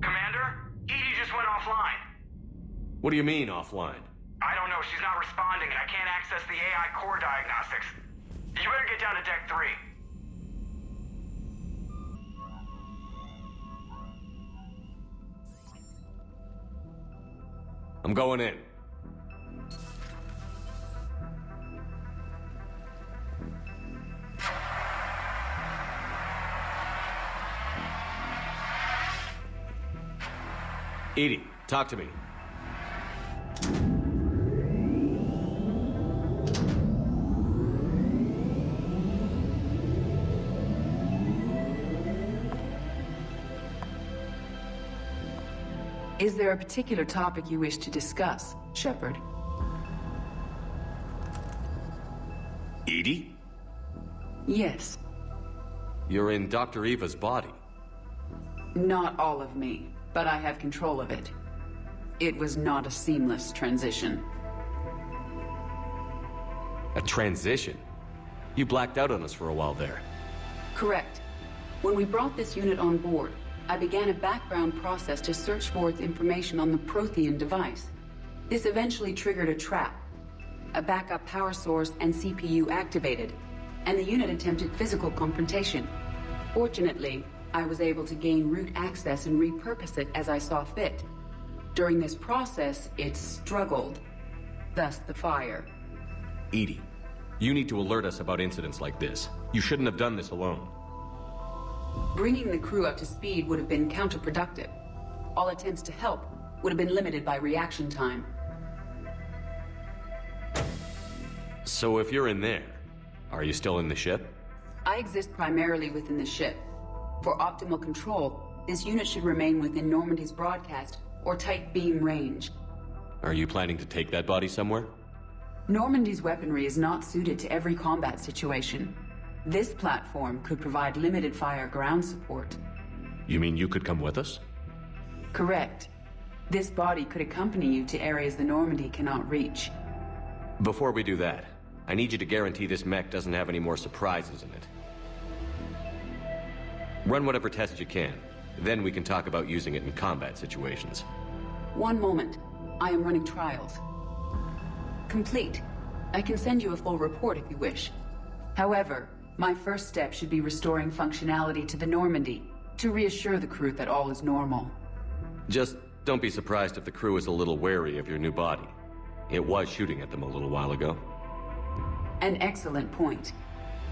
Commander? Edie just went offline. What do you mean, offline? I don't know, she's not responding and I can't access the AI core diagnostics. You better get down to deck 3. I'm going in. Edie, talk to me. Is there a particular topic you wish to discuss, Shepard? Edie? Yes. You're in Dr. Eva's body. Not all of me, but I have control of it. It was not a seamless transition. A transition? You blacked out on us for a while there. Correct. When we brought this unit on board, I began a background process to search for its information on the Prothean device. This eventually triggered a trap. A backup power source and CPU activated, and the unit attempted physical confrontation. Fortunately, I was able to gain root access and repurpose it as I saw fit. During this process, it struggled. Thus the fire. Edie, you need to alert us about incidents like this. You shouldn't have done this alone. Bringing the crew up to speed would have been counterproductive. All attempts to help would have been limited by reaction time. So if you're in there, are you still in the ship? I exist primarily within the ship. For optimal control, this unit should remain within Normandy's broadcast or tight beam range. Are you planning to take that body somewhere? Normandy's weaponry is not suited to every combat situation. This platform could provide limited fire ground support. You mean you could come with us? Correct. This body could accompany you to areas the Normandy cannot reach. Before we do that, I need you to guarantee this mech doesn't have any more surprises in it. Run whatever tests you can. Then we can talk about using it in combat situations. One moment. I am running trials. Complete. I can send you a full report if you wish. However, my first step should be restoring functionality to the Normandy to reassure the crew that all is normal. Just don't be surprised if the crew is a little wary of your new body. It was shooting at them a little while ago. An excellent point.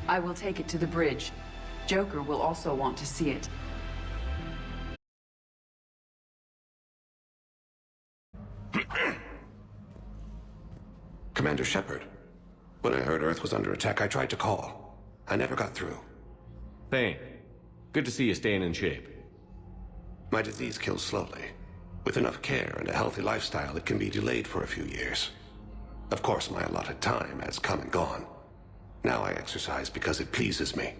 I will take it to the bridge. Joker will also want to see it. Commander Shepard, when I heard Earth was under attack, I tried to call. I never got through. Bane, good to see you staying in shape. My disease kills slowly. With enough care and a healthy lifestyle, it can be delayed for a few years. Of course, my allotted time has come and gone. Now I exercise because it pleases me.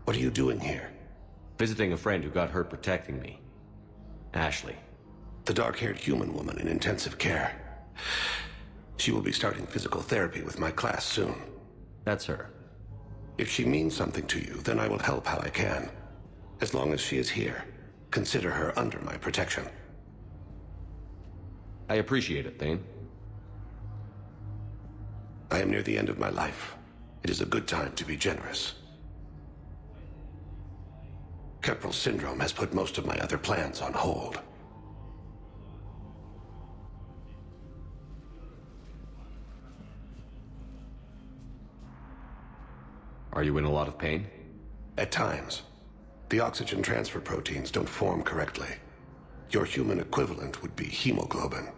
What are you doing here? Visiting a friend who got hurt protecting me. Ashley. The dark-haired human woman in intensive care. She will be starting physical therapy with my class soon. That's her. If she means something to you, then I will help how I can. As long as she is here, consider her under my protection. I appreciate it, Thane. I am near the end of my life. It is a good time to be generous. Kepral syndrome has put most of my other plans on hold. Are you in a lot of pain? At times. The oxygen transfer proteins don't form correctly. Your human equivalent would be hemoglobin.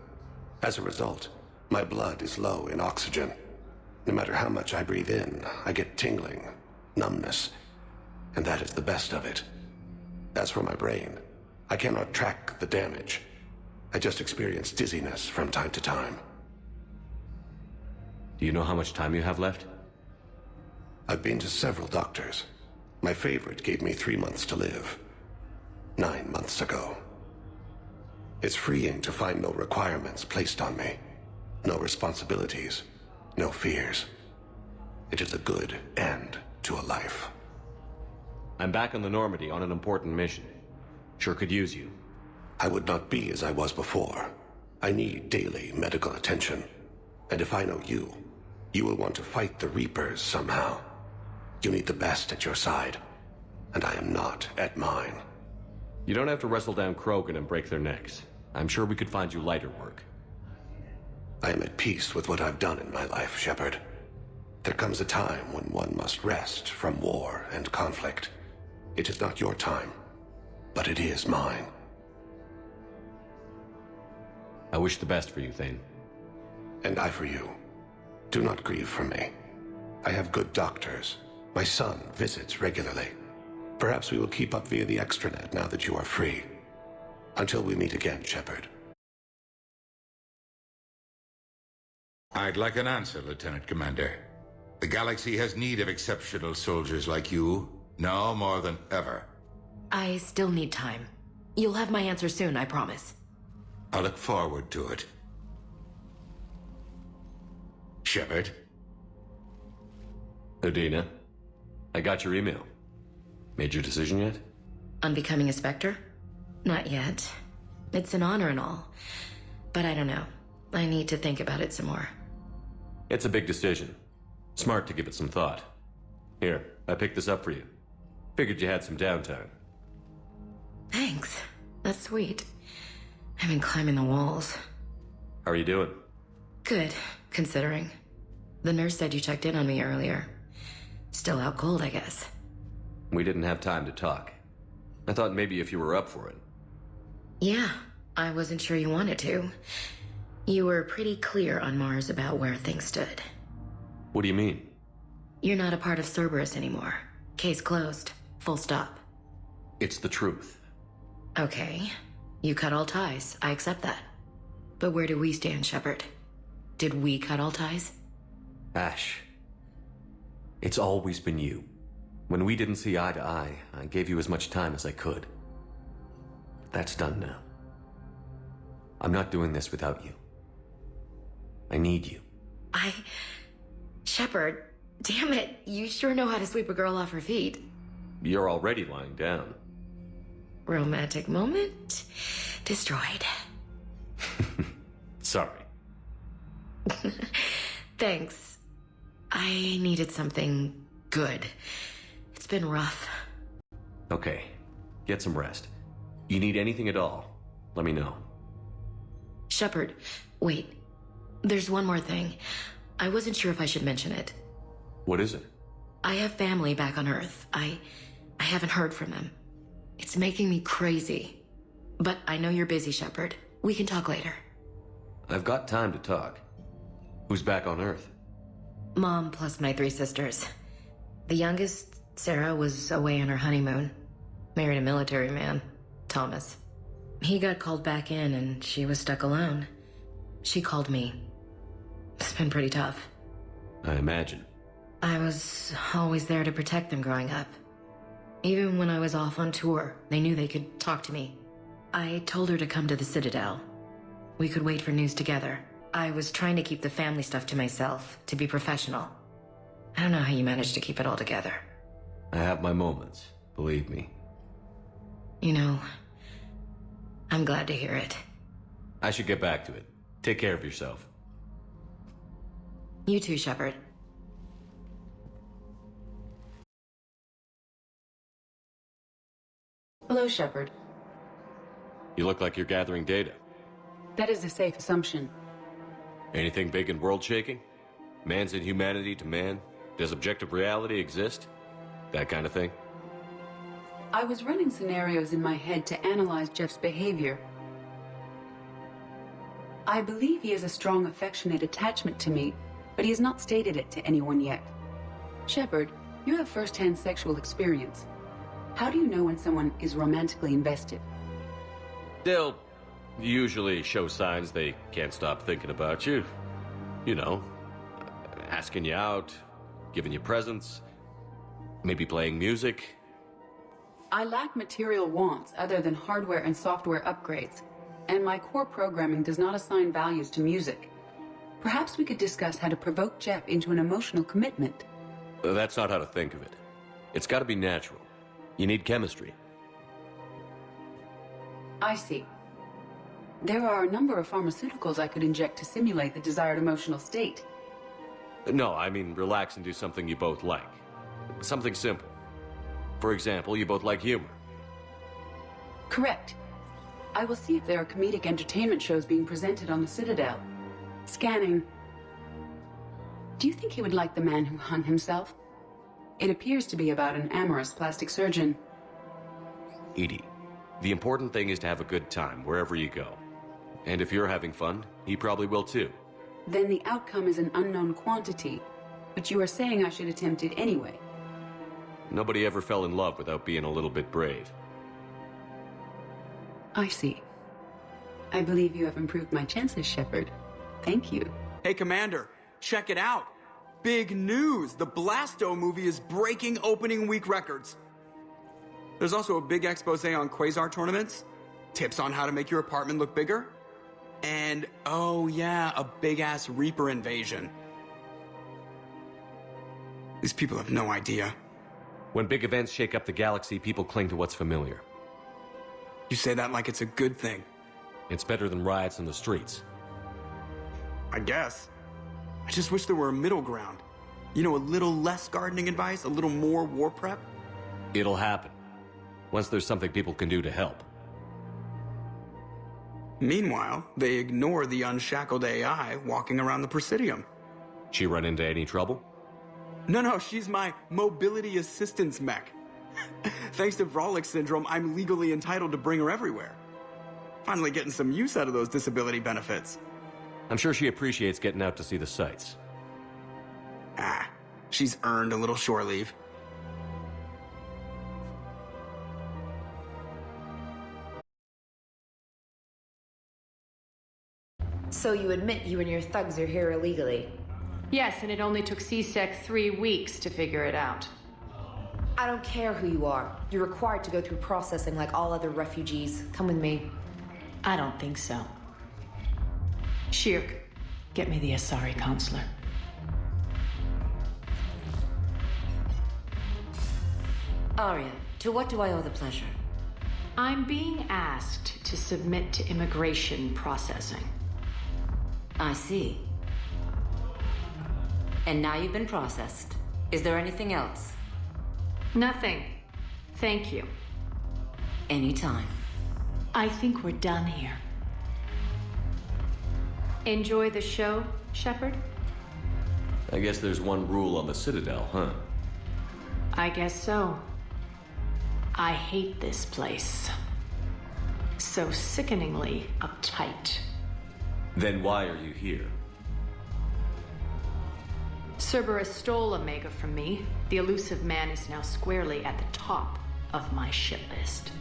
As a result, my blood is low in oxygen. No matter how much I breathe in, I get tingling, numbness, and that is the best of it. As for my brain, I cannot track the damage. I just experience dizziness from time to time. Do you know how much time you have left? I've been to several doctors. My favorite gave me 3 months to live. 9 months ago. It's freeing to find no requirements placed on me. No responsibilities. No fears. It is a good end to a life. I'm back on the Normandy on an important mission. Sure could use you. I would not be as I was before. I need daily medical attention. And if I know you, you will want to fight the Reapers somehow. You need the best at your side, and I am not at mine. You don't have to wrestle down Krogan and break their necks. I'm sure we could find you lighter work. I am at peace with what I've done in my life, Shepard. There comes a time when one must rest from war and conflict. It is not your time, but it is mine. I wish the best for you, Thane. And I for you. Do not grieve for me. I have good doctors. My son visits regularly. Perhaps we will keep up via the extranet now that you are free. Until we meet again, Shepard. I'd like an answer, Lieutenant Commander. The galaxy has need of exceptional soldiers like you, now more than ever. I still need time. You'll have my answer soon, I promise. I look forward to it. Shepard? Udina, I got your email. Made your decision yet? On becoming a Spectre? Not yet. It's an honor and all. But I don't know. I need to think about it some more. It's a big decision. Smart to give it some thought. Here, I picked this up for you. Figured you had some downtime. Thanks. That's sweet. I've been climbing the walls. How are you doing? Good, considering. The nurse said you checked in on me earlier. Still out cold, I guess. We didn't have time to talk. I thought maybe if you were up for it. Yeah, I wasn't sure you wanted to. You were pretty clear on Mars about where things stood. What do you mean? You're not a part of Cerberus anymore. Case closed. Full stop. It's the truth. Okay. You cut all ties. I accept that. But where do we stand, Shepard? Did we cut all ties? Ash. It's always been you. When we didn't see eye to eye, I gave you as much time as I could. That's done now. I'm not doing this without you. I need you. Shepard, damn it, you sure know how to sweep a girl off her feet. You're already lying down. Romantic moment destroyed. Sorry. Thanks. I needed something good. It's been rough. Okay, get some rest. You need anything at all, let me know. Shepard, wait. There's one more thing. I wasn't sure if I should mention it. What is it? I have family back on Earth. I haven't heard from them. It's making me crazy. But I know you're busy, Shepard. We can talk later. I've got time to talk. Who's back on Earth? Mom plus my 3 sisters. The youngest, Sarah, was away on her honeymoon. Married a military man, Thomas. He got called back in and she was stuck alone. She called me. It's been pretty tough. I imagine. I was always there to protect them growing up. Even when I was off on tour, they knew they could talk to me. I told her to come to the Citadel. We could wait for news together. I was trying to keep the family stuff to myself, to be professional. I don't know how you managed to keep it all together. I have my moments, believe me. You know, I'm glad to hear it. I should get back to it. Take care of yourself. You too, Shepard. Hello, Shepard. You look like you're gathering data. That is a safe assumption. Anything big and world-shaking? Man's inhumanity to man? Does objective reality exist? That kind of thing? I was running scenarios in my head to analyze Jeff's behavior. I believe he has a strong affectionate attachment to me, but he has not stated it to anyone yet. Shepard, you have first-hand sexual experience. How do you know when someone is romantically invested? They'll usually show signs they can't stop thinking about you. You know, asking you out, giving you presents, maybe playing music. I lack material wants other than hardware and software upgrades, and my core programming does not assign values to music. Perhaps we could discuss how to provoke Jeff into an emotional commitment. That's not how to think of it. It's got to be natural. You need chemistry. I see. There are a number of pharmaceuticals I could inject to simulate the desired emotional state. No, I mean relax and do something you both like. Something simple. For example, you both like humor. Correct. I will see if there are comedic entertainment shows being presented on the Citadel. Scanning. Do you think he would like The Man Who Hung Himself? It appears to be about an amorous plastic surgeon. Edie, the important thing is to have a good time wherever you go. And if you're having fun, he probably will too. Then the outcome is an unknown quantity. But you are saying I should attempt it anyway. Nobody ever fell in love without being a little bit brave. I see. I believe you have improved my chances, Shepard. Thank you. Hey, Commander, check it out. Big news! The Blasto movie is breaking opening week records. There's also a big expose on quasar tournaments, tips on how to make your apartment look bigger, and, oh yeah, a big-ass Reaper invasion. These people have no idea. When big events shake up the galaxy, people cling to what's familiar. You say that like it's a good thing. It's better than riots in the streets. I guess. I just wish there were a middle ground. You know, a little less gardening advice, a little more war prep. It'll happen. Once there's something people can do to help. Meanwhile, they ignore the unshackled AI walking around the Presidium. She run into any trouble? No, she's my mobility assistance mech. Thanks to Vrolic syndrome, I'm legally entitled to bring her everywhere. Finally getting some use out of those disability benefits. I'm sure she appreciates getting out to see the sights. She's earned a little shore leave. So you admit you and your thugs are here illegally? Yes, and it only took CSEC 3 weeks to figure it out. I don't care who you are. You're required to go through processing like all other refugees. Come with me. I don't think so. Shirk, get me the Asari consular. Arya, to what do I owe the pleasure? I'm being asked to submit to immigration processing. I see. And now you've been processed. Is there anything else? Nothing. Thank you. Anytime. I think we're done here. Enjoy the show, Shepard? I guess there's one rule on the Citadel, huh? I guess so. I hate this place. So sickeningly uptight. Then why are you here? Cerberus stole Omega from me. The elusive man is now squarely at the top of my shit list.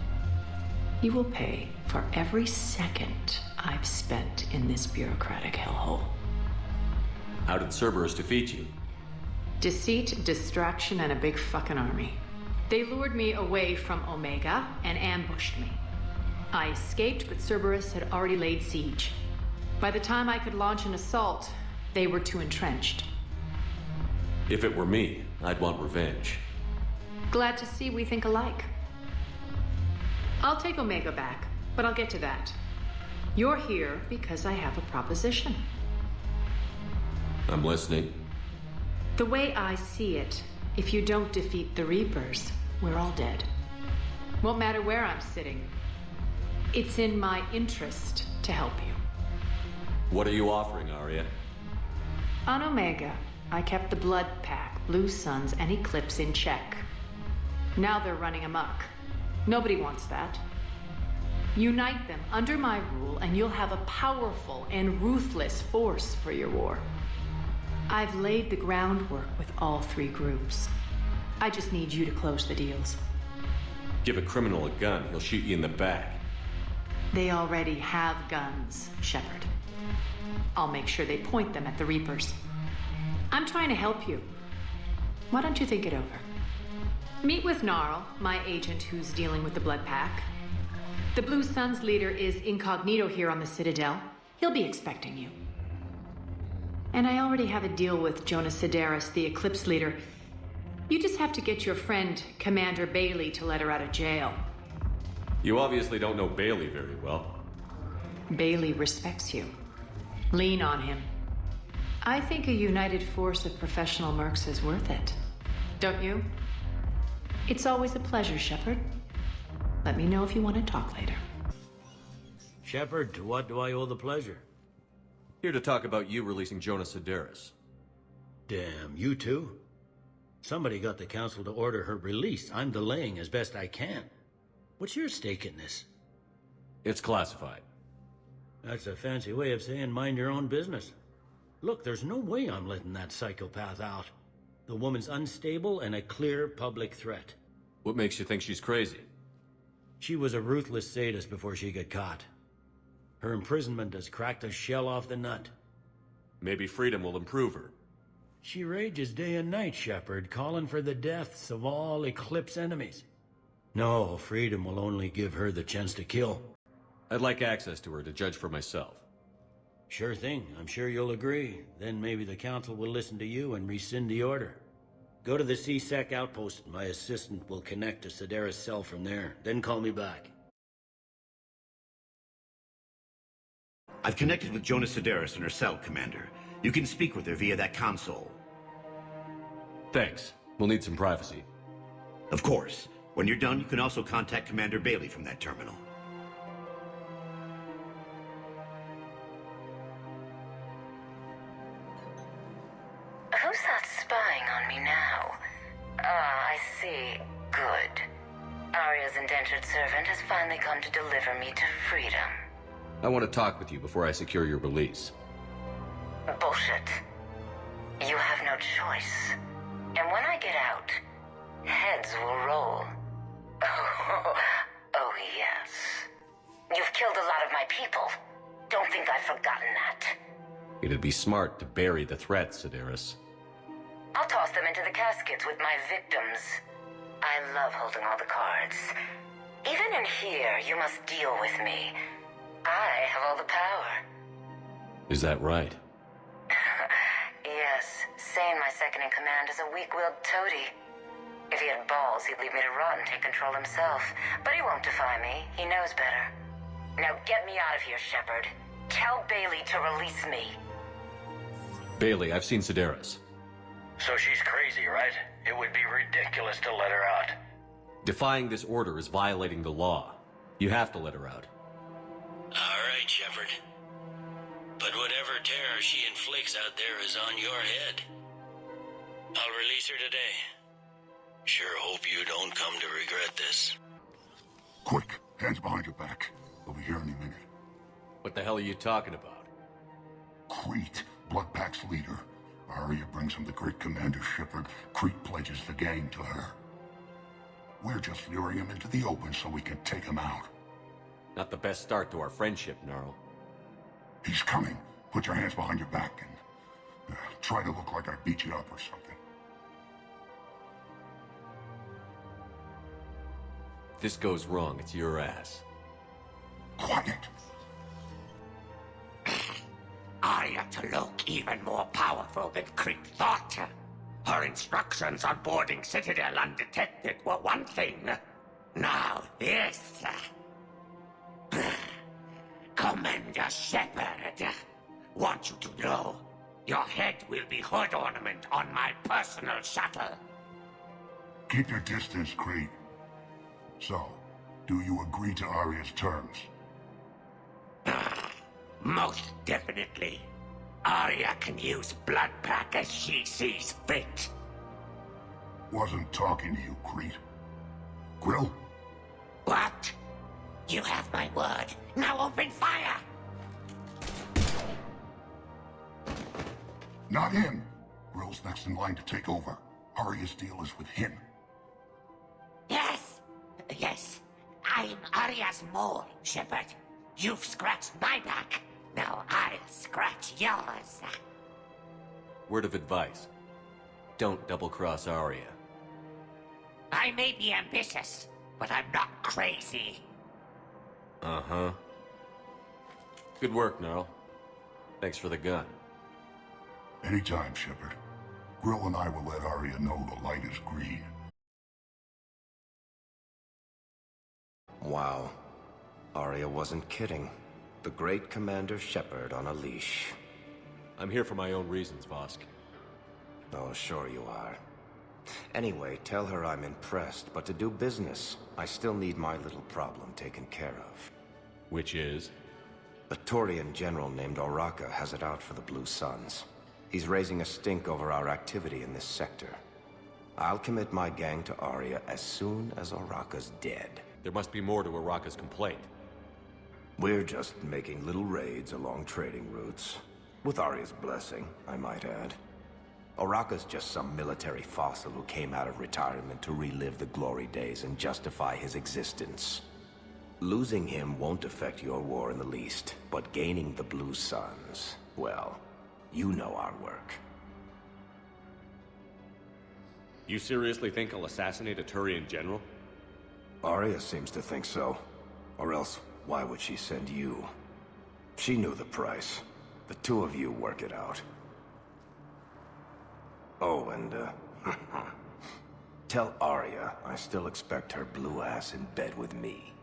He will pay for every second I've spent in this bureaucratic hellhole. How did Cerberus defeat you? Deceit, distraction, and a big fucking army. They lured me away from Omega and ambushed me. I escaped, but Cerberus had already laid siege. By the time I could launch an assault, they were too entrenched. If it were me, I'd want revenge. Glad to see we think alike. I'll take Omega back, but I'll get to that. You're here because I have a proposition. I'm listening. The way I see it, if you don't defeat the Reapers, we're all dead. Won't matter where I'm sitting. It's in my interest to help you. What are you offering, Arya? On Omega, I kept the Blood Pack, Blue Suns, and Eclipse in check. Now they're running amok. Nobody wants that. Unite them under my rule, and you'll have a powerful and ruthless force for your war. I've laid the groundwork with all 3 groups. I just need you to close the deals. Give a criminal a gun, he'll shoot you in the back. They already have guns, Shepard. I'll make sure they point them at the Reapers. I'm trying to help you. Why don't you think it over? Meet with Gnarl, my agent who's dealing with the Blood Pack. The Blue Suns leader is incognito here on the Citadel. He'll be expecting you. And I already have a deal with Jonas Sidaris, the Eclipse leader. You just have to get your friend, Commander Bailey, to let her out of jail. You obviously don't know Bailey very well. Bailey respects you. Lean on him. I think a united force of professional mercs is worth it. Don't you? It's always a pleasure, Shepard. Let me know if you want to talk later. Shepard, to what do I owe the pleasure? Here to talk about you releasing Jonas Sedaris. Damn, you too? Somebody got the council to order her release. I'm delaying as best I can. What's your stake in this? It's classified. That's a fancy way of saying mind your own business. Look, there's no way I'm letting that psychopath out. The woman's unstable and a clear public threat. What makes you think she's crazy? She was a ruthless sadist before she got caught. Her imprisonment has cracked the shell off the nut. Maybe freedom will improve her. She rages day and night, Shepard, calling for the deaths of all Eclipse enemies. No, freedom will only give her the chance to kill. I'd like access to her to judge for myself. Sure thing. I'm sure you'll agree. Then maybe the council will listen to you and rescind the order. Go to the C-Sec outpost. My assistant will connect to Sedaris' cell from there. Then call me back. I've connected with Jonas Sedaris in her cell, Commander. You can speak with her via that console. Thanks. We'll need some privacy. Of course. When you're done, you can also contact Commander Bailey from that terminal. Who's that spying on me now? Ah, I see. Good. Arya's indentured servant has finally come to deliver me to freedom. I want to talk with you before I secure your release. Bullshit. You have no choice. And when I get out, heads will roll. Oh, yes. You've killed a lot of my people. Don't think I've forgotten that. It'd be smart to bury the threat, Sedaris. I'll toss them into the caskets with my victims. I love holding all the cards. Even in here, you must deal with me. I have all the power. Is that right? Yes. Sane, my second-in-command, is a weak-willed toady. If he had balls, he'd leave me to rot and take control himself. But he won't defy me. He knows better. Now get me out of here, Shepard. Tell Bailey to release me. Bailey, I've seen Sedaris. So she's crazy, right? It would be ridiculous to let her out. Defying this order is violating the law. You have to let her out. All right, Shepard. But whatever terror she inflicts out there is on your head. I'll release her today. Sure hope you don't come to regret this. Quick, hands behind your back. We'll be here any minute. What the hell are you talking about? Crete, Bloodpack's leader. Arya brings him the great Commander Shepard. Crete pledges the gang to her. We're just luring him into the open so we can take him out. Not the best start to our friendship, Gnarl. He's coming. Put your hands behind your back and try to look like I beat you up or something. If this goes wrong, it's your ass. Quiet. Arya to look even more powerful than Crete thought. Her instructions on boarding Citadel undetected were one thing. Now this. Commander Shepard, want you to know, your head will be hood ornament on my personal shuttle. Keep your distance, Crete. So, do you agree to Arya's terms? Most definitely. Arya can use Bloodpack as she sees fit. Wasn't talking to you, Crete. Quill? What? You have my word. Now open fire! Not him. Grill's next in line to take over. Arya's deal is with him. Yes. Yes. I'm Arya's mole, Shepard. You've scratched my back. Now I'll scratch yours. Word of advice. Don't double-cross Arya. I may be ambitious, but I'm not crazy. Uh-huh. Good work, Gnarl. Thanks for the gun. Anytime, Shepard. Brill and I will let Arya know the light is green. Wow. Arya wasn't kidding. The great Commander Shepard on a leash. I'm here for my own reasons, Vosk. Oh, sure you are. Anyway, tell her I'm impressed, but to do business, I still need my little problem taken care of. Which is? A Taurian general named Oraka has it out for the Blue Suns. He's raising a stink over our activity in this sector. I'll commit my gang to Arya as soon as Oraka's dead. There must be more to Oraka's complaint. We're just making little raids along trading routes. With Arya's blessing, I might add. Oraka's just some military fossil who came out of retirement to relive the glory days and justify his existence. Losing him won't affect your war in the least, but gaining the Blue Suns, well, you know our work. You seriously think I'll assassinate a Turian general? Arya seems to think so. Or else, why would she send you? She knew the price. The two of you work it out. Oh, and, tell Arya I still expect her blue ass in bed with me.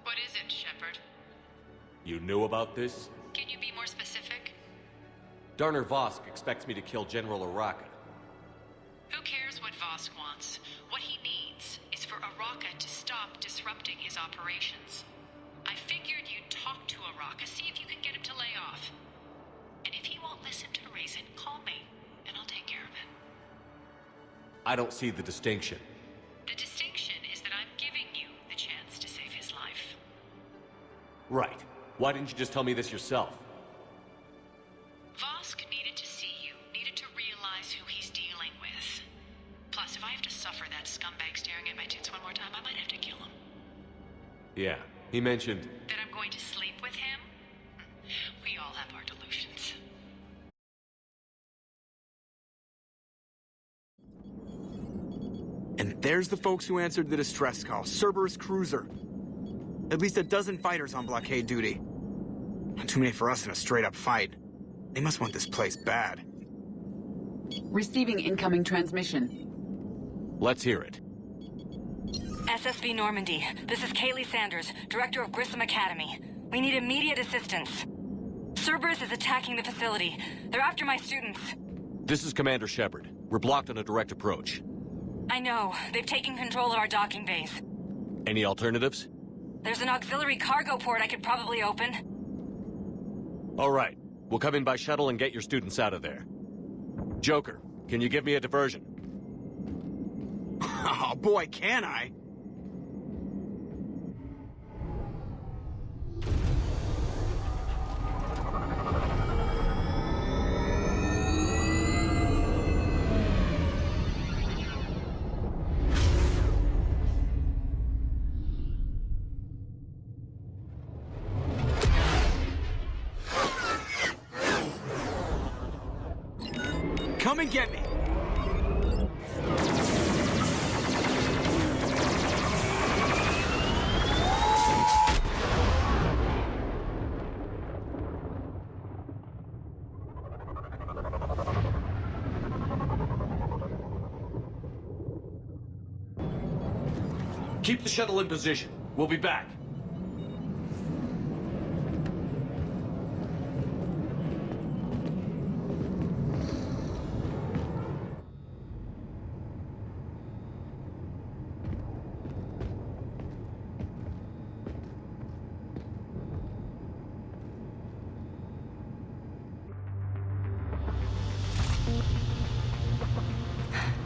What is it, Shepard? You knew about this? Can you be more specific? Darner Vosk expects me to kill General Oraka. Who cares what Vosk wants? What he needs is for Oraka to stop disrupting his operations. I figured you'd talk to Oraka, see if you can get him to lay off. And if he won't listen to reason, call me, and I'll take care of it. I don't see the distinction. The distinction is that I'm giving you the chance to save his life. Right. Why didn't you just tell me this yourself? Vosk needed to see you, needed to realize who he's dealing with. Plus, if I have to suffer that scumbag staring at my tits one more time, I might have to kill him. Yeah, he mentioned... That I'm going to sleep with him? We all have our delusions. And there's the folks who answered the distress call. Cerberus cruiser. At least a dozen fighters on blockade duty. Not too many for us in a straight-up fight. They must want this place bad. Receiving incoming transmission. Let's hear it. SSV Normandy, this is Kaylee Sanders, Director of Grissom Academy. We need immediate assistance. Cerberus is attacking the facility. They're after my students. This is Commander Shepard. We're blocked on a direct approach. I know. They've taken control of our docking base. Any alternatives? There's an auxiliary cargo port I could probably open. All right. We'll come in by shuttle and get your students out of there. Joker, can you give me a diversion? Oh boy, can I? Come and get me! Keep the shuttle in position. We'll be back.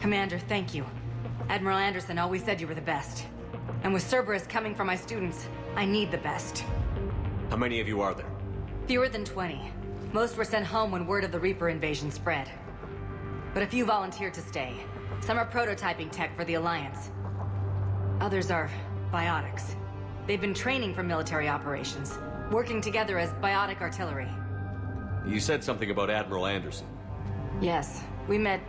Commander, thank you. Admiral Anderson always said you were the best. And with Cerberus coming for my students, I need the best. How many of you are there? Fewer than 20. Most were sent home when word of the Reaper invasion spread. But a few volunteered to stay. Some are prototyping tech for the Alliance. Others are biotics. They've been training for military operations, working together as biotic artillery. You said something about Admiral Anderson. Yes, we met...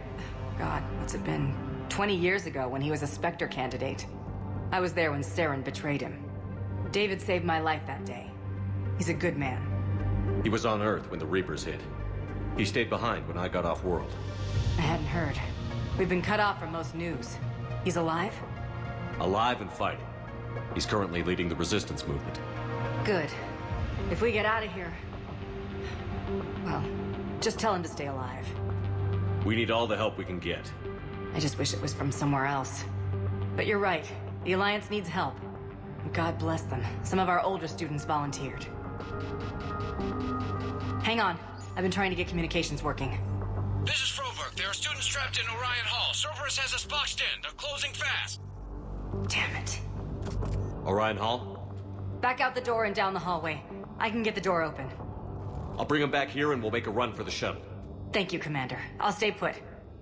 God, what's it been? 20 years ago when he was a Spectre candidate. I was there when Saren betrayed him. David saved my life that day. He's a good man. He was on Earth when the Reapers hit. He stayed behind when I got off-world. I hadn't heard. We've been cut off from most news. He's alive? Alive and fighting. He's currently leading the resistance movement. Good. If we get out of here... well, just tell him to stay alive. We need all the help we can get. I just wish it was from somewhere else. But you're right. The Alliance needs help. God bless them. Some of our older students volunteered. Hang on. I've been trying to get communications working. This is Froberg. There are students trapped in Orion Hall. Cerberus has us boxed in. They're closing fast. Damn it. Orion Hall? Back out the door and down the hallway. I can get the door open. I'll bring him back here and we'll make a run for the shuttle. Thank you, Commander. I'll stay put.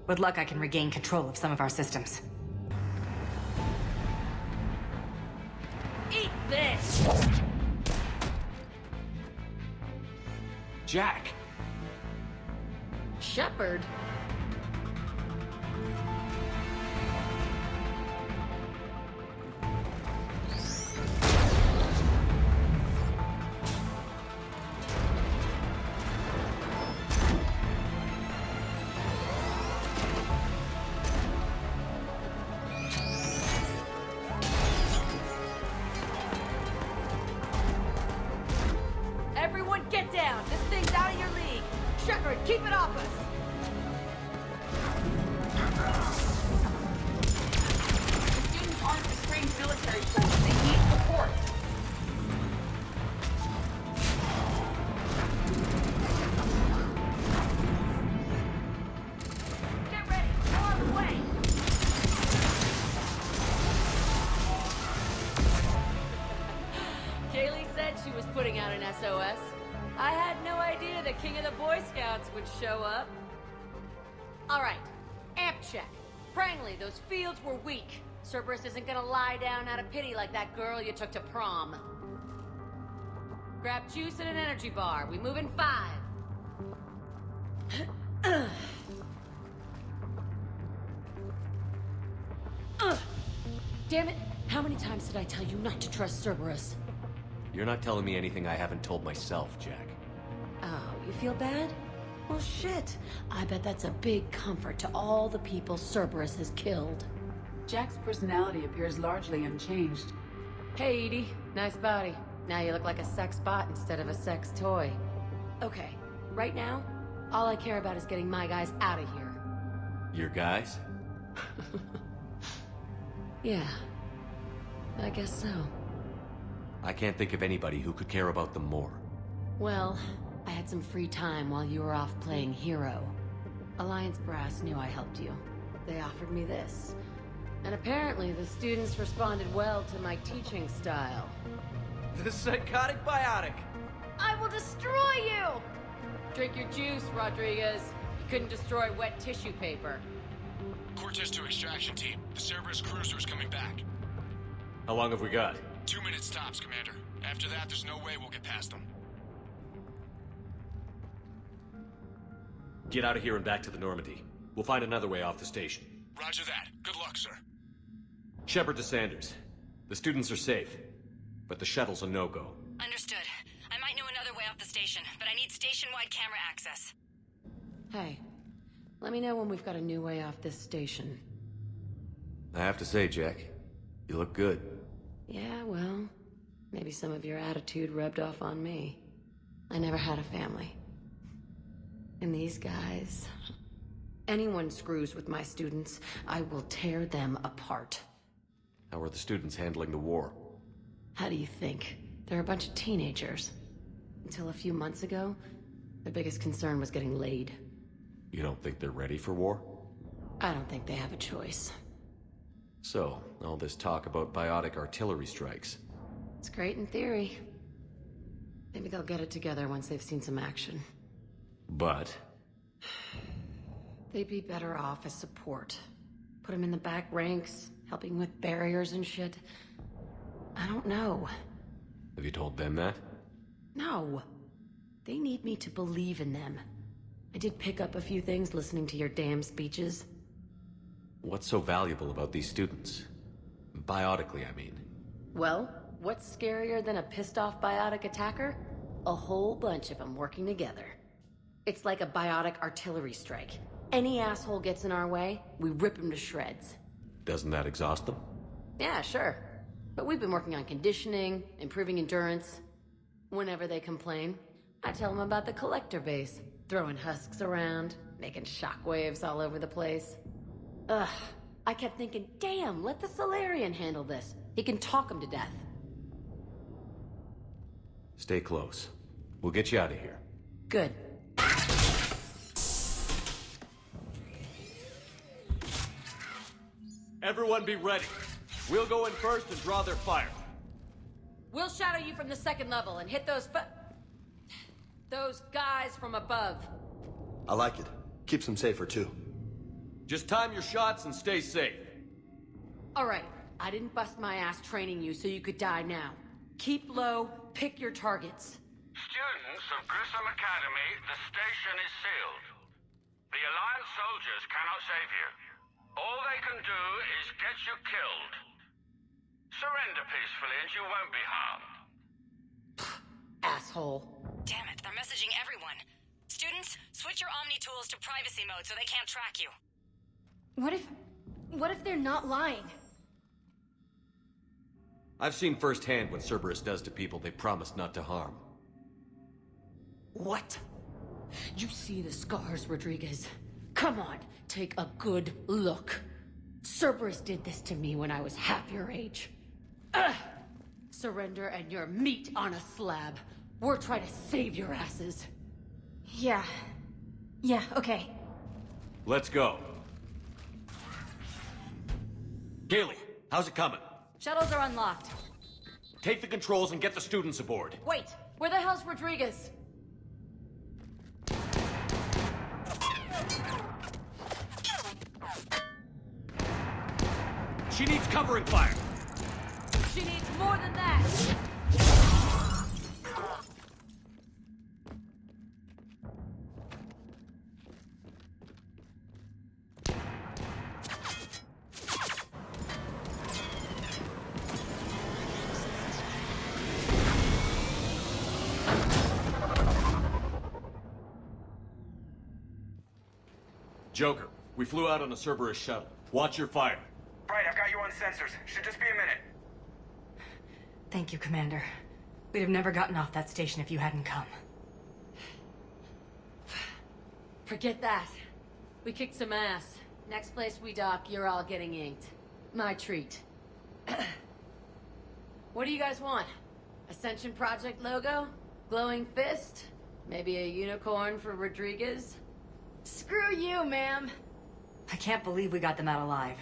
With luck, I can regain control of some of our systems. Eat this! Jack! Shepard? Everyone get down! This thing's out of your league! Shepard, keep it off us! The students aren't the trained military force. They need support. Get ready! Go on the way! Kaylee said she was putting out an SOS. I had no idea the king of the Boy Scouts would show up. All right, amp check. Prangley, those fields were weak. Cerberus isn't gonna lie down out of pity like that girl you took to prom. Grab juice and an energy bar. We move in 5. Damn it! How many times did I tell you not to trust Cerberus? You're not telling me anything I haven't told myself, Jack. Oh, you feel bad? Well, shit. I bet that's a big comfort to all the people Cerberus has killed. Jack's personality appears largely unchanged. Hey, Edie. Nice body. Now you look like a sex bot instead of a sex toy. Okay, right now, all I care about is getting my guys out of here. Your guys? Yeah. I guess so. I can't think of anybody who could care about them more. Well, I had some free time while you were off playing hero. Alliance Brass knew I helped you. They offered me this. And apparently the students responded well to my teaching style. The psychotic biotic! I will destroy you! Drink your juice, Rodriguez. You couldn't destroy wet tissue paper. Cortez to extraction team. The Cerberus cruiser's coming back. How long have we got? 2 minutes tops, Commander. After that, there's no way we'll get past them. Get out of here and back to the Normandy. We'll find another way off the station. Roger that. Good luck, sir. Shepard to Sanders. The students are safe, but the shuttle's a no-go. Understood. I might know another way off the station, but I need station-wide camera access. Hey, let me know when we've got a new way off this station. I have to say, Jack, you look good. Yeah, well, maybe some of your attitude rubbed off on me. I never had a family. And these guys... Anyone screws with my students, I will tear them apart. How are the students handling the war? How do you think? They're a bunch of teenagers. Until a few months ago, their biggest concern was getting laid. You don't think they're ready for war? I don't think they have a choice. So, all this talk about biotic artillery strikes. It's great in theory. Maybe they'll get it together once they've seen some action. But? They'd be better off as support. Put them in the back ranks, helping with barriers and shit. I don't know. Have you told them that? No. They need me to believe in them. I did pick up a few things listening to your damn speeches. What's so valuable about these students? Biotically, I mean. Well, what's scarier than a pissed-off biotic attacker? A whole bunch of them working together. It's like a biotic artillery strike. Any asshole gets in our way, we rip him to shreds. Doesn't that exhaust them? Yeah, sure. But we've been working on conditioning, improving endurance. Whenever they complain, I tell them about the collector base, throwing husks around, making shockwaves all over the place. Ugh, I kept thinking, damn, let the Solarian handle this. He can talk them to death. Stay close. We'll get you out of here. Good. Everyone be ready. We'll go in first and draw their fire. We'll shadow you from the second level and hit those guys from above. I like it. Keeps them safer, too. Just time your shots and stay safe. Alright, I didn't bust my ass training you so you could die now. Keep low, pick your targets. Students of Grissom Academy, the station is sealed. The Alliance soldiers cannot save you. All they can do is get you killed. Surrender peacefully and you won't be harmed. Asshole. Damn it, they're messaging everyone. Students, switch your Omni tools to privacy mode so they can't track you. What if they're not lying? I've seen firsthand what Cerberus does to people they promised not to harm. What? You see the scars, Rodriguez? Come on, take a good look. Cerberus did this to me when I was half your age. Ugh! Surrender and you're meat on a slab. We're trying to save your asses. Yeah, okay. Let's go. Kaylee, how's it coming? Shuttles are unlocked. Take the controls and get the students aboard. Wait, where the hell's Rodriguez? She needs covering fire. She needs more than that. Joker, we flew out on a Cerberus shuttle. Watch your fire. Right, I've got you on sensors. Should just be a minute. Thank you, Commander. We'd have never gotten off that station if you hadn't come. Forget that. We kicked some ass. Next place we dock, you're all getting inked. My treat. What do you guys want? Ascension Project logo? Glowing fist? Maybe a unicorn for Rodriguez? Screw you, ma'am. I can't believe we got them out alive.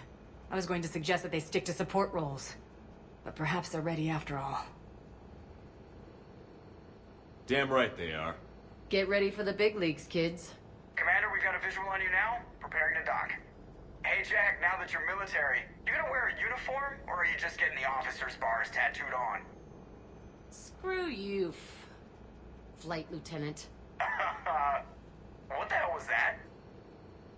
I was going to suggest that they stick to support roles. But perhaps they're ready after all. Damn right they are. Get ready for the big leagues, kids. Commander, we've got a visual on you now. Preparing to dock. Hey, Jack, now that you're military, you gonna wear a uniform, or are you just getting the officer's bars tattooed on? Screw you, Flight Lieutenant. What the hell was that?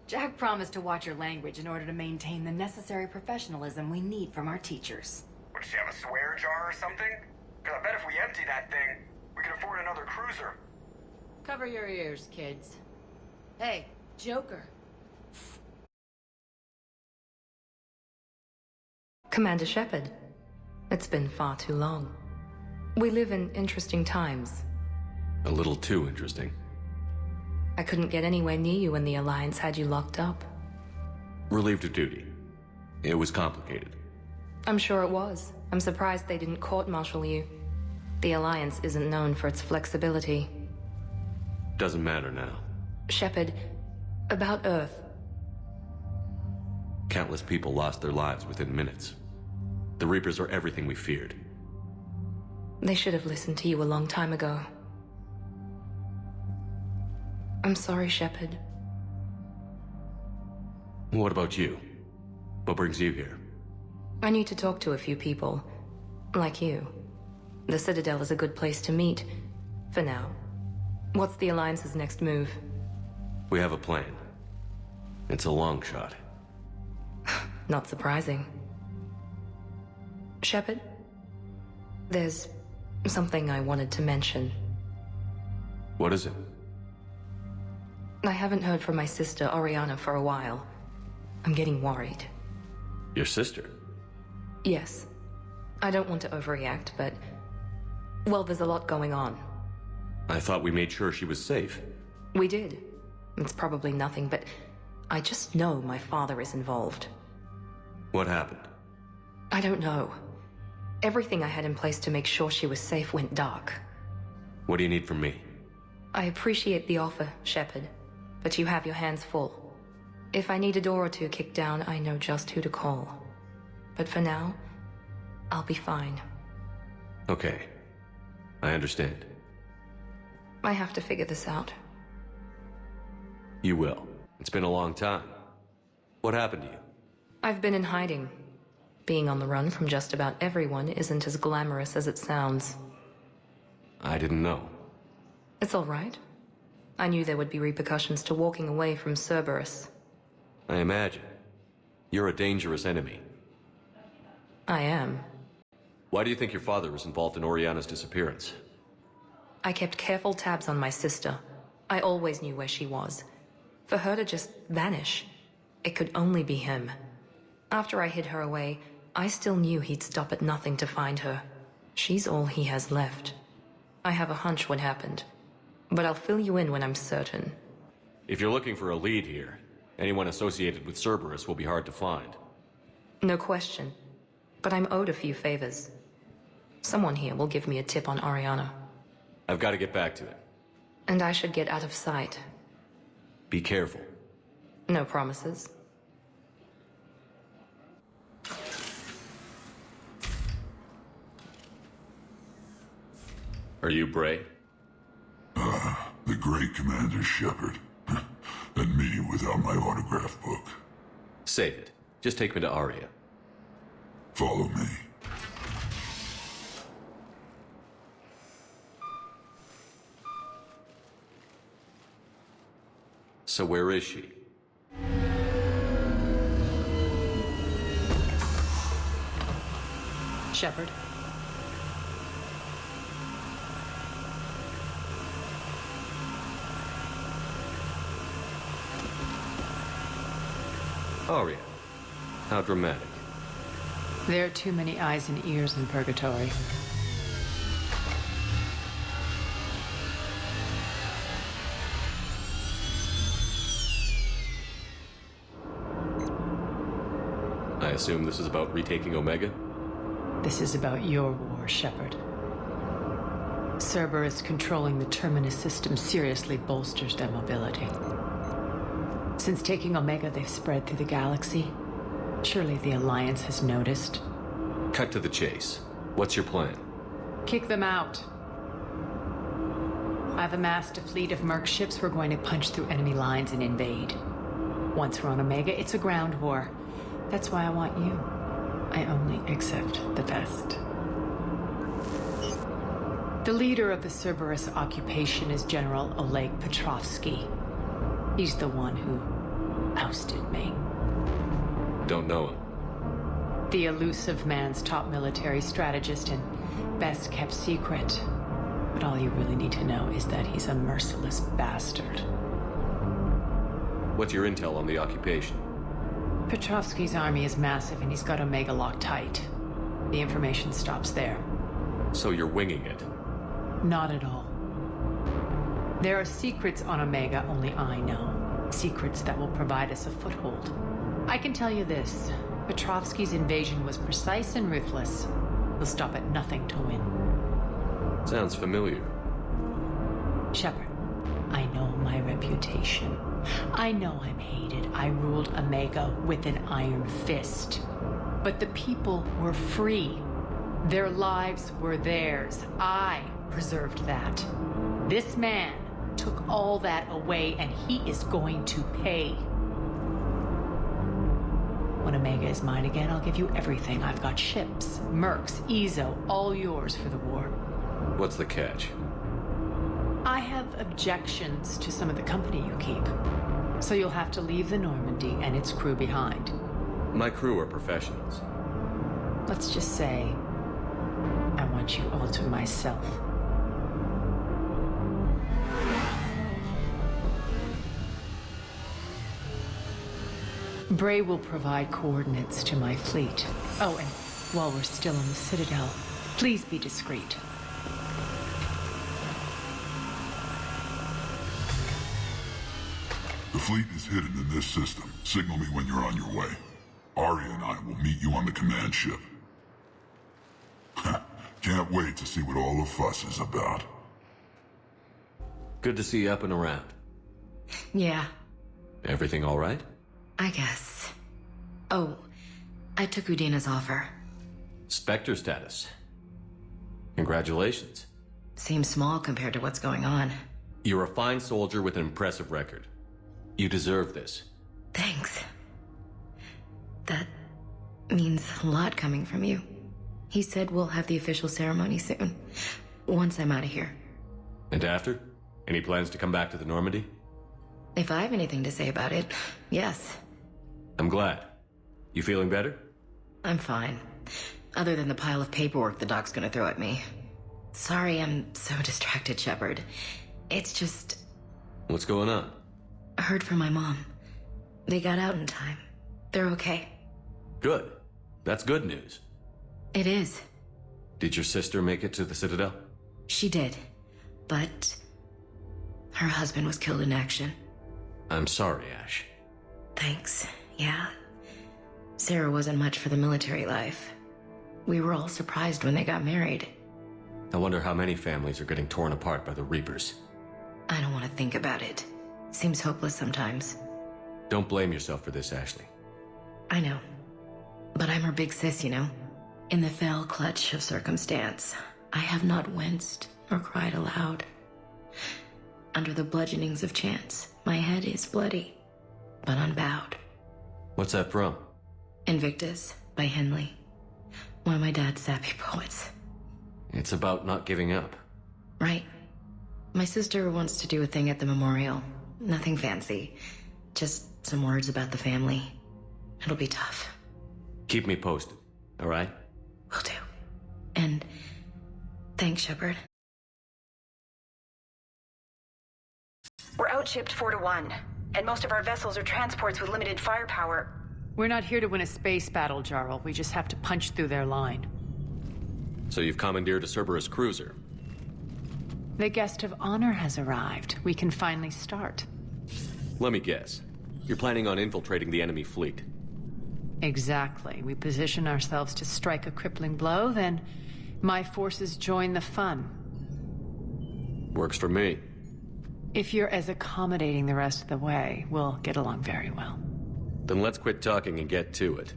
Jack promised to watch your language in order to maintain the necessary professionalism we need from our teachers. What, does she have a swear jar or something? Because I bet if we empty that thing, we can afford another cruiser. Cover your ears, kids. Hey, Joker. Commander Shepard, it's been far too long. We live in interesting times. A little too interesting. I couldn't get anywhere near you when the Alliance had you locked up. Relieved of duty. It was complicated. I'm sure it was. I'm surprised they didn't court-martial you. The Alliance isn't known for its flexibility. Doesn't matter now. Shepard, about Earth. Countless people lost their lives within minutes. The Reapers are everything we feared. They should have listened to you a long time ago. I'm sorry, Shepard. What about you? What brings you here? I need to talk to a few people. Like you. The Citadel is a good place to meet. For now. What's the Alliance's next move? We have a plan. It's a long shot. Not surprising. Shepard? There's something I wanted to mention. What is it? I haven't heard from my sister, Oriana, for a while. I'm getting worried. Your sister? Yes. I don't want to overreact, but... well, there's a lot going on. I thought we made sure she was safe. We did. It's probably nothing, but I just know my father is involved. What happened? I don't know. Everything I had in place to make sure she was safe went dark. What do you need from me? I appreciate the offer, Shepard, but you have your hands full. If I need a door or two kicked down, I know just who to call. But for now, I'll be fine. Okay. I understand. I have to figure this out. You will. It's been a long time. What happened to you? I've been in hiding. Being on the run from just about everyone isn't as glamorous as it sounds. I didn't know. It's all right. I knew there would be repercussions to walking away from Cerberus. I imagine. You're a dangerous enemy. I am. Why do you think your father was involved in Oriana's disappearance? I kept careful tabs on my sister. I always knew where she was. For her to just vanish, it could only be him. After I hid her away, I still knew he'd stop at nothing to find her. She's all he has left. I have a hunch what happened, but I'll fill you in when I'm certain. If you're looking for a lead here, anyone associated with Cerberus will be hard to find. No question, but I'm owed a few favors. Someone here will give me a tip on Oriana. I've got to get back to it. And I should get out of sight. Be careful. No promises. Are you Bray? The great Commander Shepard. And me without my autograph book. Save it. Just take me to Aria. Follow me. So where is she? Shepard. Aria. How dramatic. There are too many eyes and ears in Purgatory. I assume this is about retaking Omega? This is about your war, Shepard. Cerberus controlling the Terminus system seriously bolsters their mobility. Since taking Omega, they've spread through the galaxy. Surely the Alliance has noticed. Cut to the chase. What's your plan? Kick them out. I've amassed a fleet of merc ships. We're going to punch through enemy lines and invade. Once we're on Omega, it's a ground war. That's why I want you. I only accept the best. The leader of the Cerberus occupation is General Oleg Petrovsky. He's the one who ousted me. Don't know him. The elusive man's top military strategist and best kept secret. But all you really need to know is that he's a merciless bastard. What's your intel on the occupation? Petrovsky's army is massive and he's got Omega locked tight. The information stops there. So you're winging it? Not at all. There are secrets on Omega only I know. Secrets that will provide us a foothold. I can tell you this. Petrovsky's invasion was precise and ruthless. He'll stop at nothing to win. Sounds familiar. Shepard, I know my reputation. I know I'm hated. I ruled Omega with an iron fist. But the people were free. Their lives were theirs. I preserved that. This man took all that away, and he is going to pay. When Omega is mine again, I'll give you everything. I've got ships, mercs, Ezo, all yours for the war. What's the catch? I have objections to some of the company you keep. So you'll have to leave the Normandy and its crew behind. My crew are professionals. Let's just say, I want you all to myself. Bray will provide coordinates to my fleet. Oh, and while we're still in the Citadel, please be discreet. The fleet is hidden in this system. Signal me when you're on your way. Arya and I will meet you on the command ship. Can't wait to see what all the fuss is about. Good to see you up and around. Yeah, Everything all right? I guess. Oh, I took Udina's offer. Spectre status. Congratulations. Seems small compared to what's going on. You're a fine soldier with an impressive record. You deserve this. Thanks. That means a lot coming from you. He said we'll have the official ceremony soon, once I'm out of here. And after? Any plans to come back to the Normandy? If I have anything to say about it, yes. I'm glad. You feeling better? I'm fine. Other than the pile of paperwork the doc's gonna throw at me. Sorry I'm so distracted, Shepard. It's just... What's going on? I heard from my mom. They got out in time. They're okay. Good. That's good news. It is. Did your sister make it to the Citadel? She did. But... her husband was killed in action. I'm sorry, Ash. Thanks. Yeah. Sarah wasn't much for the military life. We were all surprised when they got married. I wonder how many families are getting torn apart by the Reapers. I don't want to think about it. Seems hopeless sometimes. Don't blame yourself for this, Ashley. I know. But I'm her big sis, you know? In the fell clutch of circumstance, I have not winced or cried aloud. Under the bludgeonings of chance, my head is bloody, but unbowed. What's that from? Invictus by Henley. One of my dad's sappy poets. It's about not giving up. Right. My sister wants to do a thing at the memorial. Nothing fancy. Just some words about the family. It'll be tough. Keep me posted, all right? Will do. And thanks, Shepard. We're outshipped 4-1, and most of our vessels are transports with limited firepower. We're not here to win a space battle, Jarl. We just have to punch through their line. So you've commandeered a Cerberus cruiser. The guest of honor has arrived. We can finally start. Let me guess. You're planning on infiltrating the enemy fleet. Exactly. We position ourselves to strike a crippling blow, then my forces join the fun. Works for me. If you're as accommodating the rest of the way, we'll get along very well. Then let's quit talking and get to it.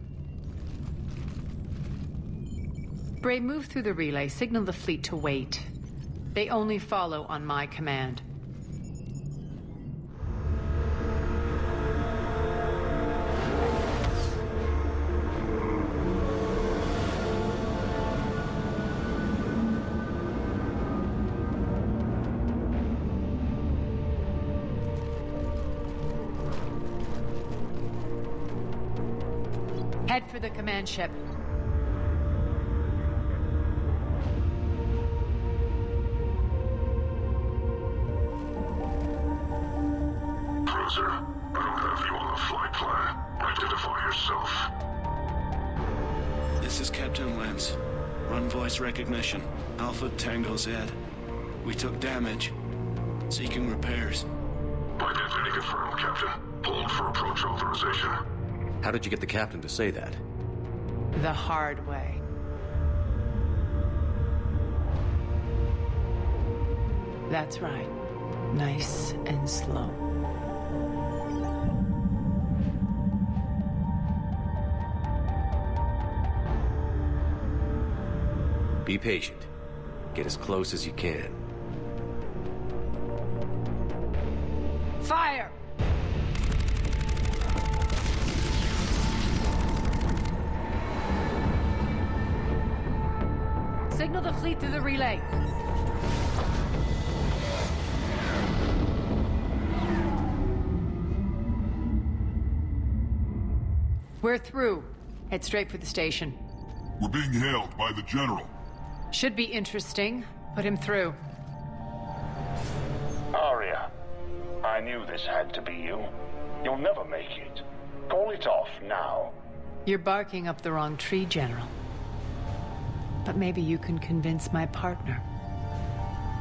Bray, move through the relay. Signal the fleet to wait. They only follow on my command. Head for the command ship. Cruiser, I don't have you on the flight plan. Identify yourself. This is Captain Lance. Run voice recognition. Alpha Tango Z. We took damage. Seeking repairs. Identity confirmed, Captain. Hold for approach authorization. How did you get the captain to say that? The hard way. That's right. Nice and slow. Be patient. Get as close as you can. Fire! Signal the fleet through the relay. We're through. Head straight for the station. We're being hailed by the General. Should be interesting. Put him through. Arya, I knew this had to be you. You'll never make it. Call it off now. You're barking up the wrong tree, General. But maybe you can convince my partner.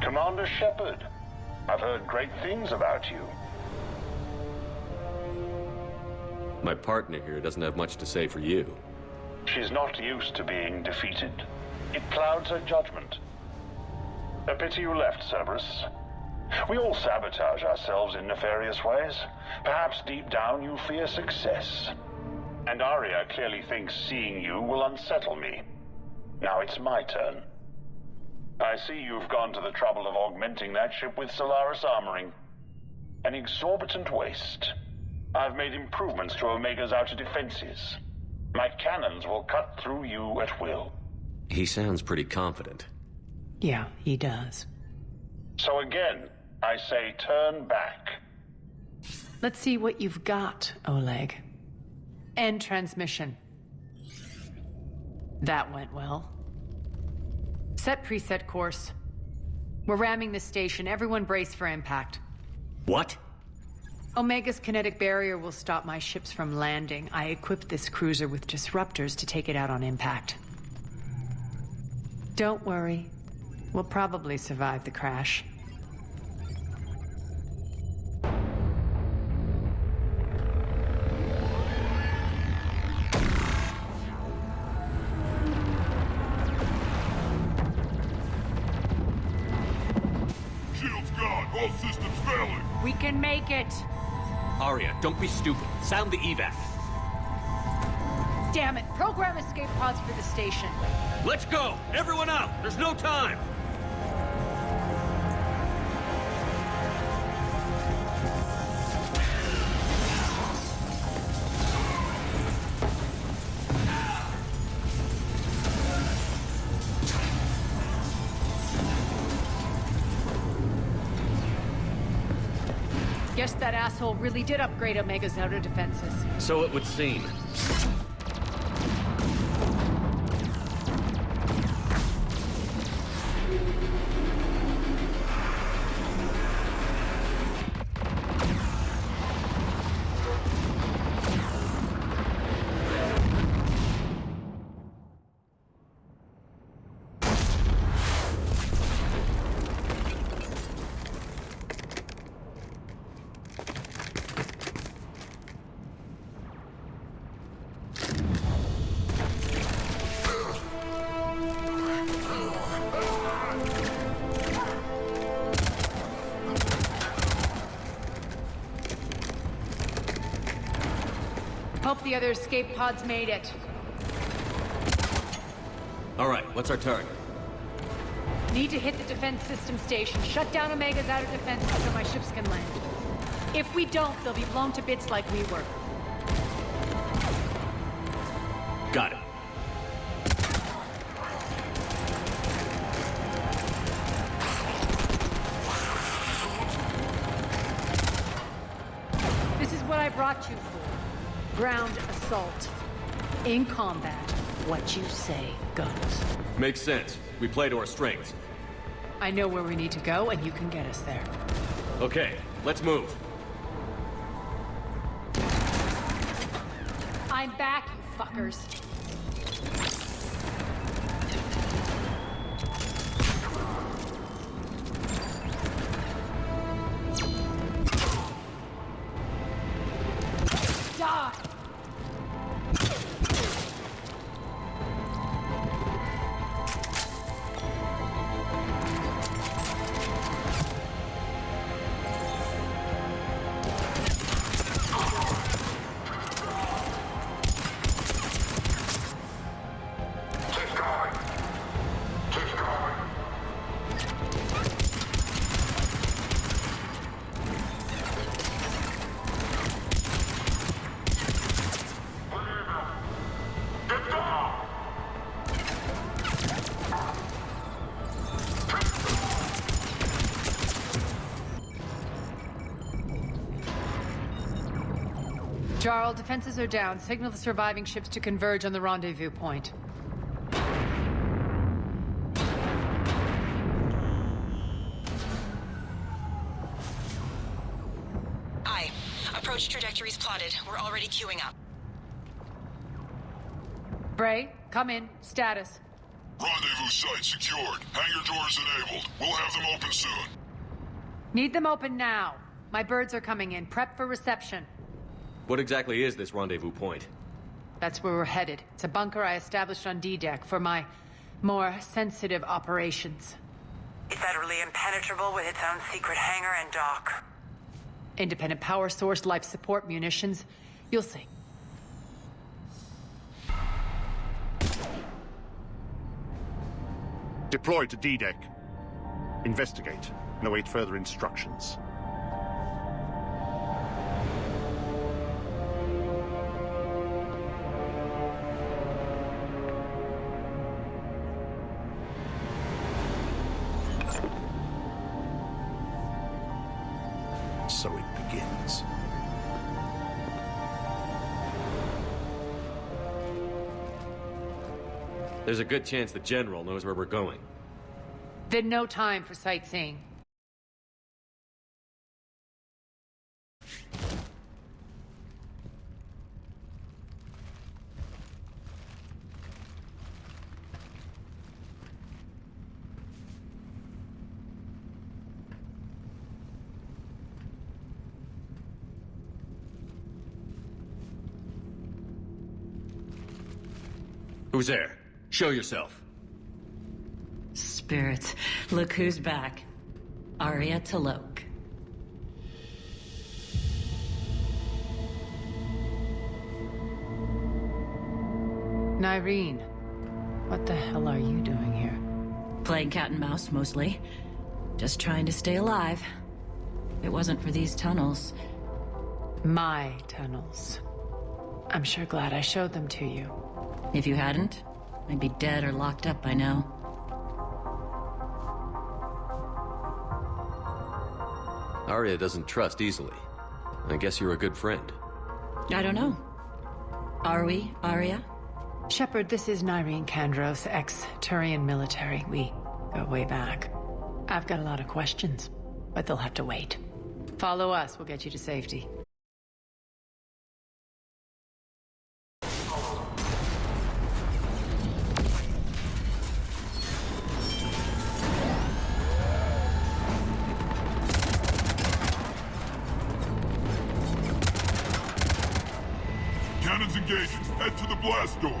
Commander Shepard, I've heard great things about you. My partner here doesn't have much to say for you. She's not used to being defeated. It clouds her judgment. A pity you left, Cerberus. We all sabotage ourselves in nefarious ways. Perhaps deep down you fear success. And Arya clearly thinks seeing you will unsettle me. Now it's my turn. I see you've gone to the trouble of augmenting that ship with Solaris armoring. An exorbitant waste. I've made improvements to Omega's outer defenses. My cannons will cut through you at will. He sounds pretty confident. Yeah, he does. So again, I say turn back. Let's see what you've got, Oleg. End transmission. That went well. Set preset course. We're ramming the station. Everyone brace for impact. What? Omega's kinetic barrier will stop my ships from landing. I equipped this cruiser with disruptors to take it out on impact. Don't worry. We'll probably survive the crash. Shields gone. All systems failing. We can make it! Arya, don't be stupid. Sound the evac. Damn it! Program escape pods for the station. Let's go! Everyone out! There's no time! Guess that asshole really did upgrade Omega's outer defenses. So it would seem. Hope the other escape pods made it. All right, what's our target? Need to hit the defense system station. Shut down Omega's outer defenses so my ships can land. If we don't, they'll be blown to bits like we were. Got it. This is what I brought you for. Ground assault. In combat, what you say goes. Makes sense. We play to our strengths. I know where we need to go, and you can get us there. Okay, let's move. I'm back, you fuckers. Die! Jarl, defenses are down. Signal the surviving ships to converge on the rendezvous point. Aye. Approach trajectories plotted. We're already queuing up. Bray, come in. Status. Rendezvous site secured. Hangar doors enabled. We'll have them open soon. Need them open now. My birds are coming in. Prep for reception. What exactly is this rendezvous point? That's where we're headed. It's a bunker I established on D-Deck for my more sensitive operations. Federally impenetrable with its own secret hangar and dock. Independent power source, life support, munitions. You'll see. Deploy to D-Deck. Investigate and await further instructions. So it begins. There's a good chance the General knows where we're going. Then no time for sightseeing. Who's there? Show yourself. Spirits, look who's back. Arya Talok. Nyreen, what the hell are you doing here? Playing cat and mouse, mostly. Just trying to stay alive. If it wasn't for these tunnels. My tunnels. I'm sure glad I showed them to you. If you hadn't, I'd be dead or locked up by now. Arya doesn't trust easily. I guess you're a good friend. I don't know. Are we, Arya? Shepard, this is Nyreen Kandros, ex-Turian military. We go way back. I've got a lot of questions, but they'll have to wait. Follow us, we'll get you to safety. Cannons engaged. Head to the blast door.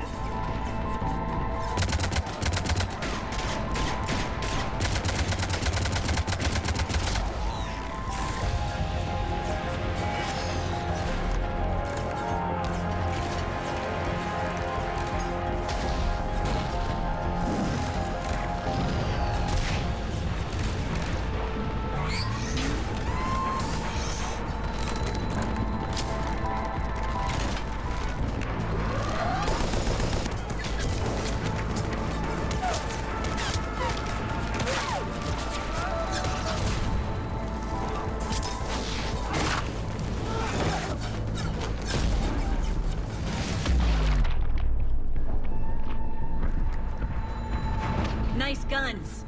Nice guns.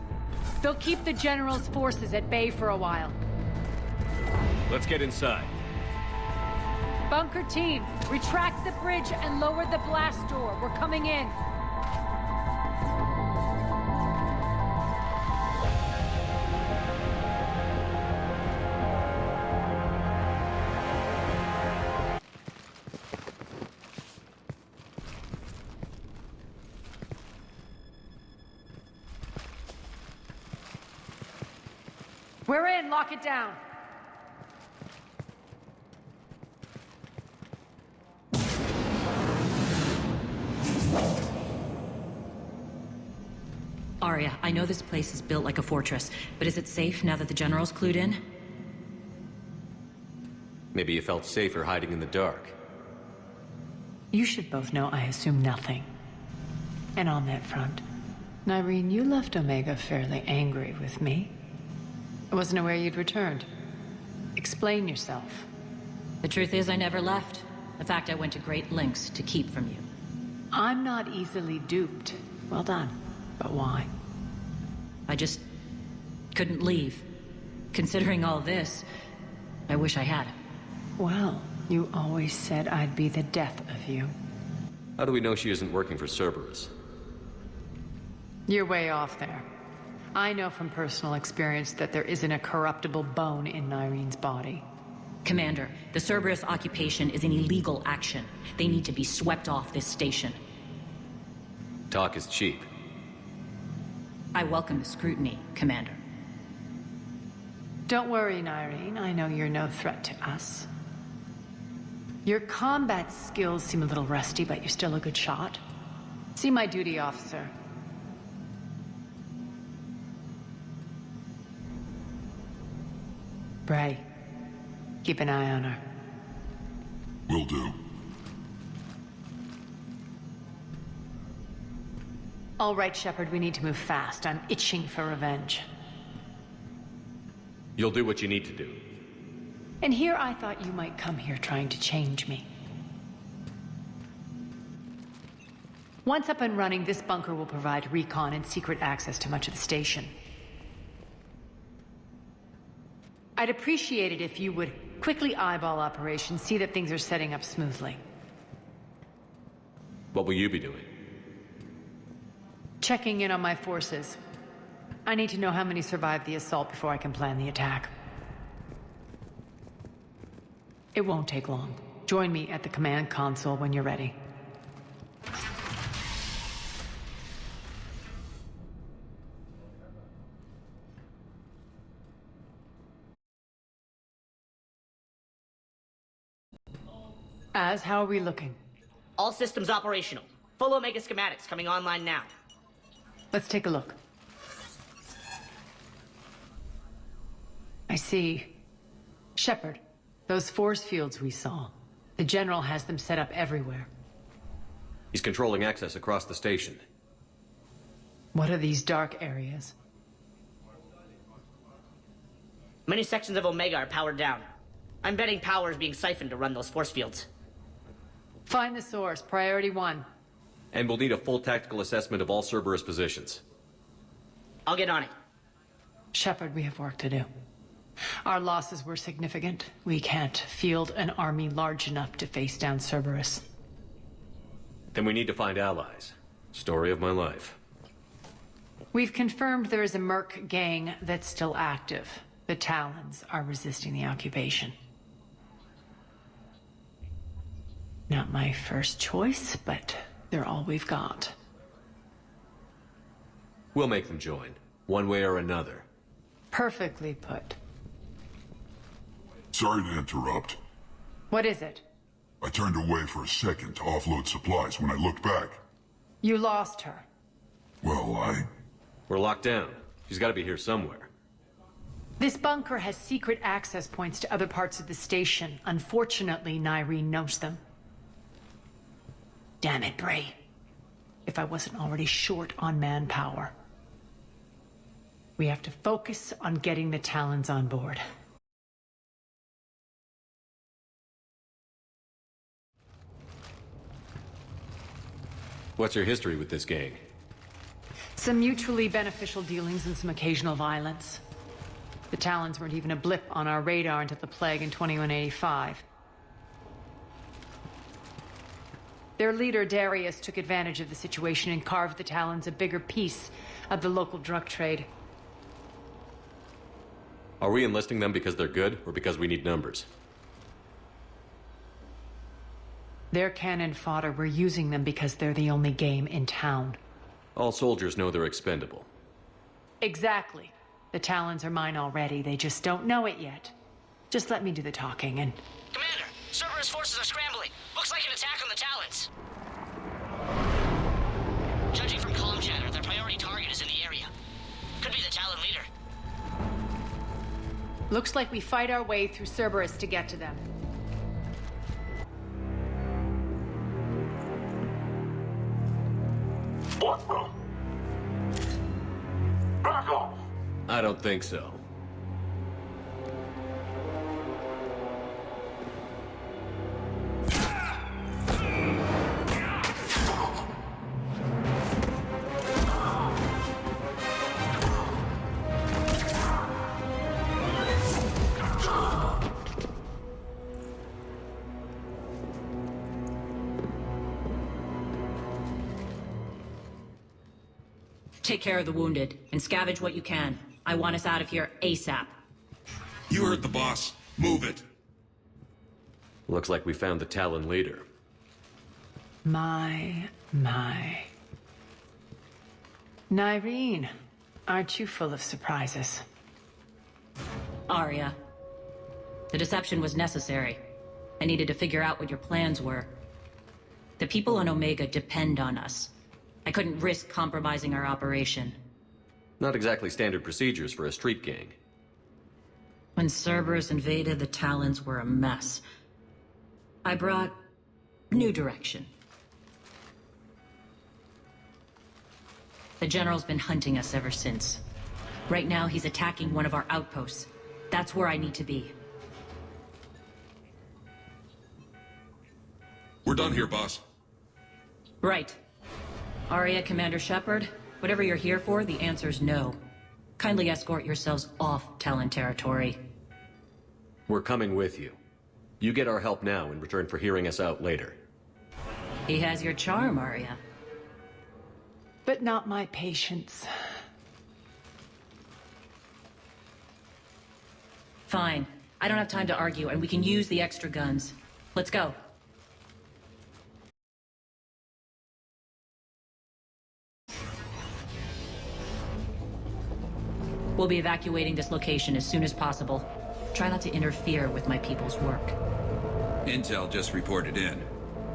They'll keep the General's forces at bay for a while. Let's get inside. Bunker team, retract the bridge and lower the blast door. We're coming in. We're in, lock it down. Arya, I know this place is built like a fortress, but is it safe now that the General's clued in? Maybe you felt safer hiding in the dark. You should both know I assume nothing. And on that front, Nyreen, you left Omega fairly angry with me. I wasn't aware you'd returned. Explain yourself. The truth is I never left. In fact, I went to great lengths to keep from you. I'm not easily duped. Well done. But why? I just couldn't leave. Considering all this, I wish I had. Well, you always said I'd be the death of you. How do we know she isn't working for Cerberus? You're way off there. I know from personal experience that there isn't a corruptible bone in Nyrene's body. Commander, the Cerberus occupation is an illegal action. They need to be swept off this station. Talk is cheap. I welcome the scrutiny, Commander. Don't worry, Nyrene. I know you're no threat to us. Your combat skills seem a little rusty, but you're still a good shot. See my duty officer. Bray, keep an eye on her. Will do. All right, Shepard, we need to move fast. I'm itching for revenge. You'll do what you need to do. And here I thought you might come here trying to change me. Once up and running, this bunker will provide recon and secret access to much of the station. I'd appreciate it if you would quickly eyeball operations, see that things are setting up smoothly. What will you be doing? Checking in on my forces. I need to know how many survived the assault before I can plan the attack. It won't take long. Join me at the command console when you're ready. How are we looking? All systems operational. Full Omega schematics coming online now. Let's take a look. I see. Shepard, those force fields we saw. The General has them set up everywhere. He's controlling access across the station. What are these dark areas? Many sections of Omega are powered down. I'm betting power is being siphoned to run those force fields. Find the source, priority 1. And we'll need a full tactical assessment of all Cerberus positions. I'll get on it. Shepard, we have work to do. Our losses were significant. We can't field an army large enough to face down Cerberus. Then we need to find allies. Story of my life. We've confirmed there is a Merc gang that's still active. The Talons are resisting the occupation. Not my first choice, but they're all we've got. We'll make them join, one way or another. Perfectly put. Sorry to interrupt. What is it? I turned away for a second to offload supplies. When I looked back... You lost her. Well, We're locked down. She's got to be here somewhere. This bunker has secret access points to other parts of the station. Unfortunately, Nyrene knows them. Damn it, Bray. If I wasn't already short on manpower. We have to focus on getting the Talons on board. What's your history with this gang? Some mutually beneficial dealings and some occasional violence. The Talons weren't even a blip on our radar until the plague in 2185. Their leader, Darius, took advantage of the situation and carved the Talons a bigger piece of the local drug trade. Are we enlisting them because they're good, or because we need numbers? They're cannon fodder. We're using them because they're the only game in town. All soldiers know they're expendable. Exactly. The Talons are mine already. They just don't know it yet. Just let me do the talking and... Commander, Cerberus forces are scrambling. Looks like an attack on the Talons. Judging from comm chatter, their priority target is in the area. Could be the Talon leader. Looks like we fight our way through Cerberus to get to them. Back off! I don't think so. Take care of the wounded, and scavenge what you can. I want us out of here ASAP. You heard the boss. Move it. Looks like we found the Talon leader. My. Nyreen, aren't you full of surprises? Arya. The deception was necessary. I needed to figure out what your plans were. The people on Omega depend on us. I couldn't risk compromising our operation. Not exactly standard procedures for a street gang. When Cerberus invaded, the Talons were a mess. I brought new direction. The General's been hunting us ever since. Right now, he's attacking one of our outposts. That's where I need to be. We're done here, boss. Right. Arya, Commander Shepard, whatever you're here for, the answer's no. Kindly escort yourselves off Talon territory. We're coming with you. You get our help now in return for hearing us out later. He has your charm, Arya. But not my patience. Fine. I don't have time to argue, and we can use the extra guns. Let's go. We'll be evacuating this location as soon as possible. Try not to interfere with my people's work. Intel just reported in.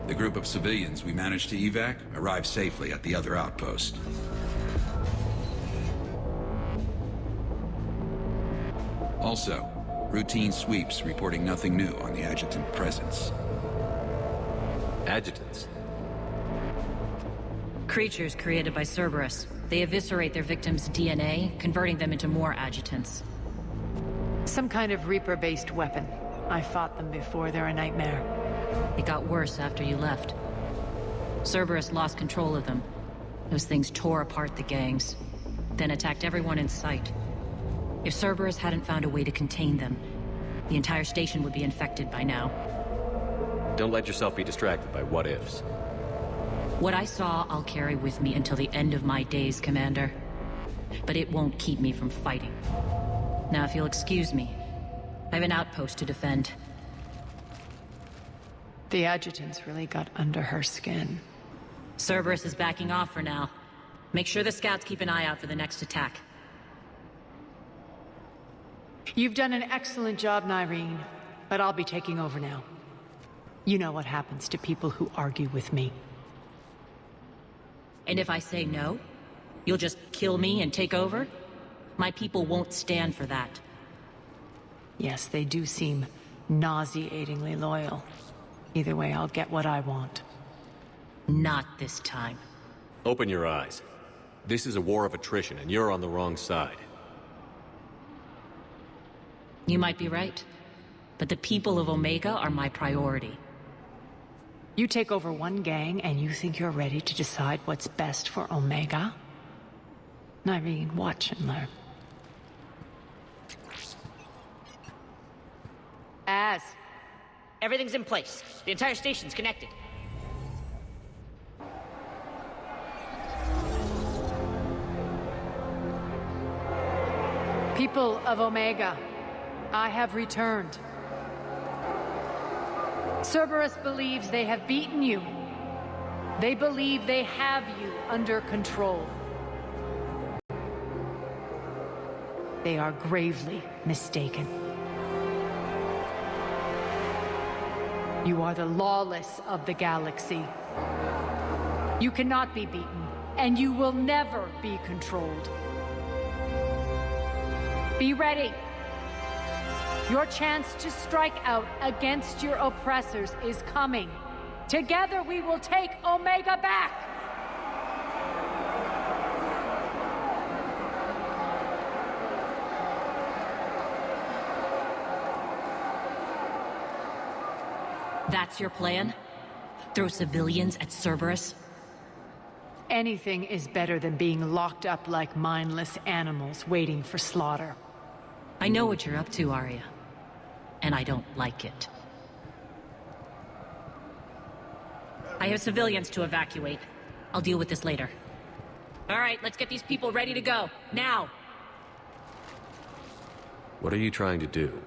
The group of civilians we managed to evac arrived safely at the other outpost. Also, routine sweeps reporting nothing new on the adjutant presence. Adjutants? Creatures created by Cerberus. They eviscerate their victims' DNA, converting them into more adjutants. Some kind of Reaper-based weapon. I fought them before, they're a nightmare. It got worse after you left. Cerberus lost control of them. Those things tore apart the gangs, then attacked everyone in sight. If Cerberus hadn't found a way to contain them, the entire station would be infected by now. Don't let yourself be distracted by what-ifs. What I saw, I'll carry with me until the end of my days, Commander. But it won't keep me from fighting. Now, if you'll excuse me, I have an outpost to defend. The adjutants really got under her skin. Cerberus is backing off for now. Make sure the scouts keep an eye out for the next attack. You've done an excellent job, Nyreen, but I'll be taking over now. You know what happens to people who argue with me. And if I say no, you'll just kill me and take over? My people won't stand for that. Yes, they do seem nauseatingly loyal. Either way, I'll get what I want. Not this time. Open your eyes. This is a war of attrition, and you're on the wrong side. You might be right, but the people of Omega are my priority. You take over one gang, and you think you're ready to decide what's best for Omega? Nyreen, watch and learn. Az. Everything's in place. The entire station's connected. People of Omega, I have returned. Cerberus believes they have beaten you. They believe they have you under control. They are gravely mistaken. You are the lawless of the galaxy. You cannot be beaten, and you will never be controlled. Be ready. Your chance to strike out against your oppressors is coming. Together we will take Omega back! That's your plan? Throw civilians at Cerberus? Anything is better than being locked up like mindless animals waiting for slaughter. I know what you're up to, Arya. And I don't like it. I have civilians to evacuate. I'll deal with this later. All right, let's get these people ready to go. Now! What are you trying to do?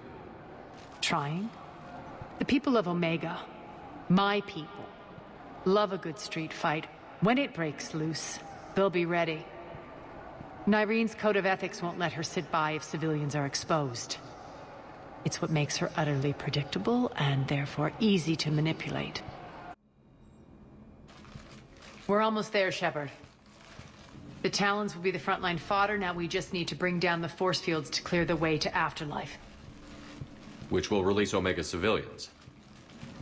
Trying? The people of Omega, my people, love a good street fight. When it breaks loose, they'll be ready. Nyrene's code of ethics won't let her sit by if civilians are exposed. It's what makes her utterly predictable and therefore easy to manipulate. We're almost there, Shepard. The Talons will be the frontline fodder. Now we just need to bring down the force fields to clear the way to Afterlife. Which will release Omega civilians.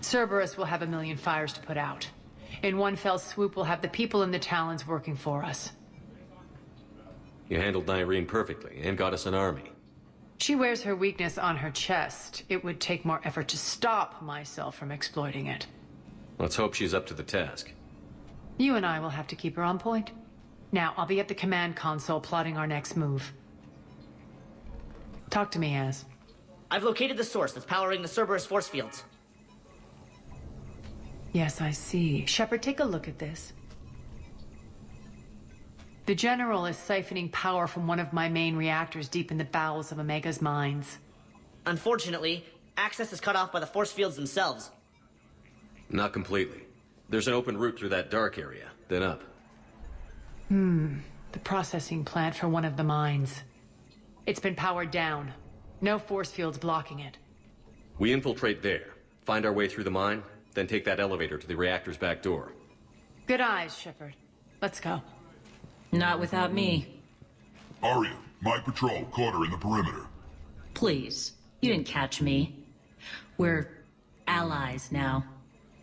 Cerberus will have 1,000,000 fires to put out. In one fell swoop, we'll have the people in the Talons working for us. You handled Nyrene perfectly and got us an army. She wears her weakness on her chest. It would take more effort to stop myself from exploiting it. Let's hope she's up to the task. You and I will have to keep her on point. Now, I'll be at the command console plotting our next move. Talk to me, Az. I've located the source that's powering the Cerberus force fields. Yes, I see. Shepard, take a look at this. The General is siphoning power from one of my main reactors deep in the bowels of Omega's mines. Unfortunately, access is cut off by the force fields themselves. Not completely. There's an open route through that dark area, then up. The processing plant for one of the mines. It's been powered down. No force fields blocking it. We infiltrate there, find our way through the mine, then take that elevator to the reactor's back door. Good eyes, Shepard. Let's go. Not without me. Arya, my patrol caught her in the perimeter. Please, you didn't catch me. We're allies now.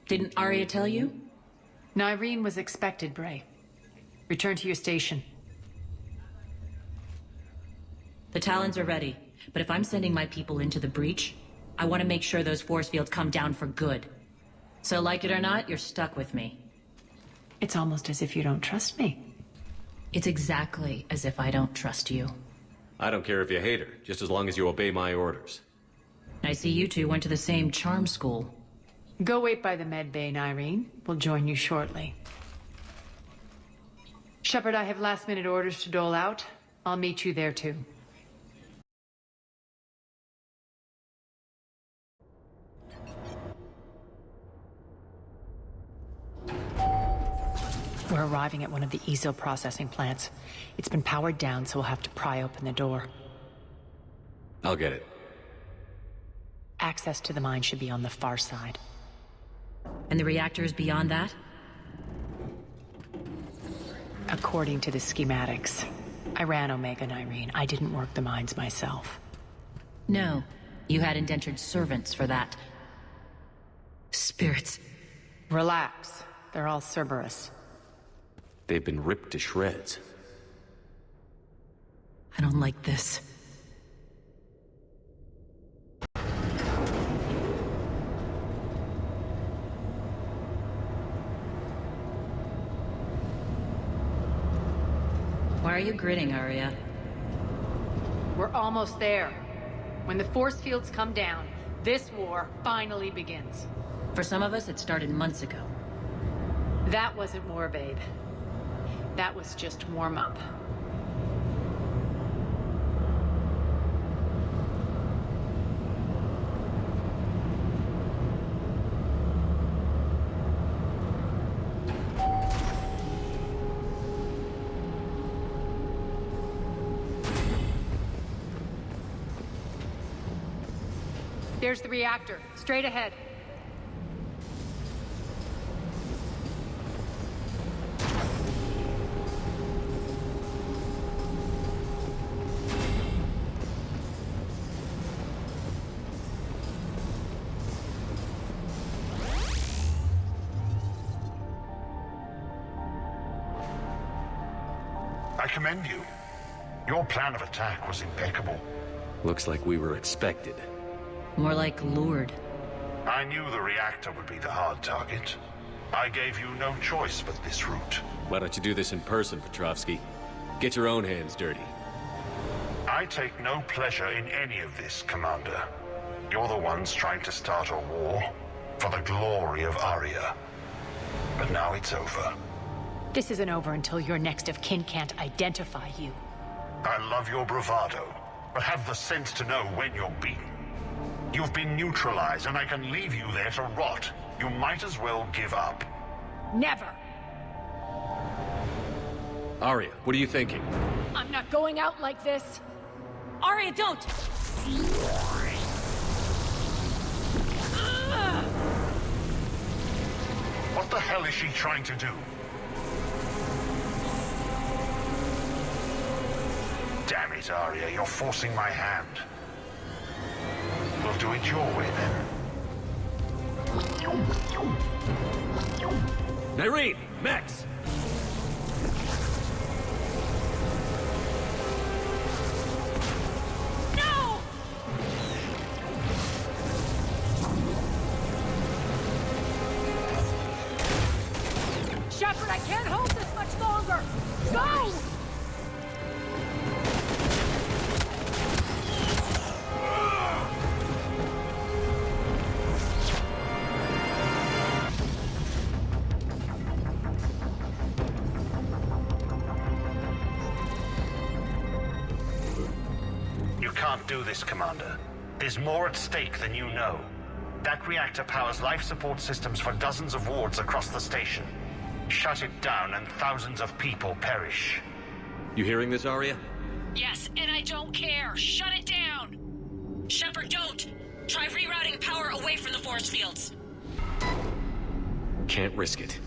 Didn't Arya tell you? Nyrene was expected, Bray. Return to your station. The Talons are ready, but if I'm sending my people into the breach, I want to make sure those force fields come down for good. So like it or not, you're stuck with me. It's almost as if you don't trust me. It's exactly as if I don't trust you. I don't care if you hate her, just as long as you obey my orders. I see you two went to the same charm school. Go wait by the med bay, Nyrene. We'll join you shortly. Shepard, I have last-minute orders to dole out. I'll meet you there, too. We're arriving at one of the ESO processing plants. It's been powered down, so we'll have to pry open the door. I'll get it. Access to the mine should be on the far side. And the reactors beyond that? According to the schematics. I ran Omega, Nyrene. I didn't work the mines myself. No. You had indentured servants for that. Spirits. Relax. They're all Cerberus. They've been ripped to shreds. I don't like this. Why are you grinning, Arya? We're almost there. When the force fields come down, this war finally begins. For some of us, it started months ago. That wasn't war, babe. That was just warm-up. There's the reactor. Straight ahead. I commend you. Your plan of attack was impeccable. Looks like we were expected. More like lured. I knew the reactor would be the hard target. I gave you no choice but this route. Why don't you do this in person, Petrovsky? Get your own hands dirty. I take no pleasure in any of this, Commander. You're the ones trying to start a war for the glory of Arya. But now it's over. This isn't over until your next of kin can't identify you. I love your bravado, but have the sense to know when you're beaten. You've been neutralized, and I can leave you there to rot. You might as well give up. Never! Arya, what are you thinking? I'm not going out like this. Arya, don't! What the hell is she trying to do? Damn it, Arya, you're forcing my hand. We'll do it your way, then. Nyreen! Max! No! Shepard, I can't hold this much longer! Go! You can't do this, Commander. There's more at stake than you know. That reactor powers life support systems for dozens of wards across the station. Shut it down and thousands of people perish. You hearing this, Arya? Yes, and I don't care. Shut it down! Shepard, don't! Try rerouting power away from the force fields. Can't risk it.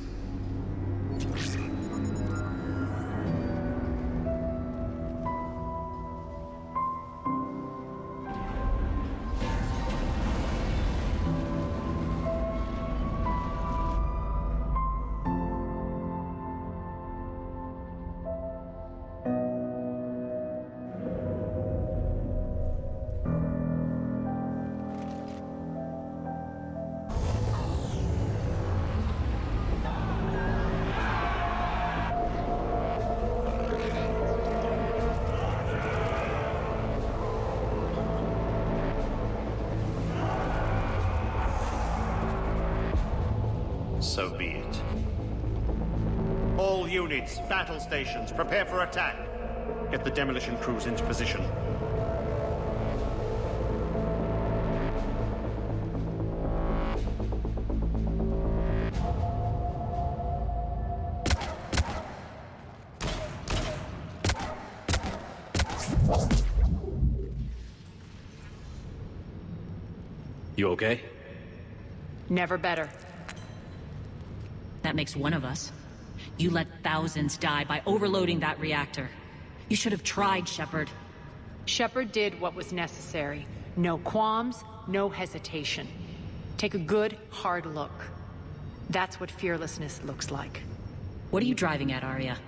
So be it. All units, battle stations, prepare for attack. Get the demolition crews into position. You okay? Never better. That makes one of us. You let thousands die by overloading that reactor. You should have tried, Shepard. Shepard did what was necessary. No qualms, no hesitation. Take a good, hard look. That's what fearlessness looks like. What are you driving at, Arya?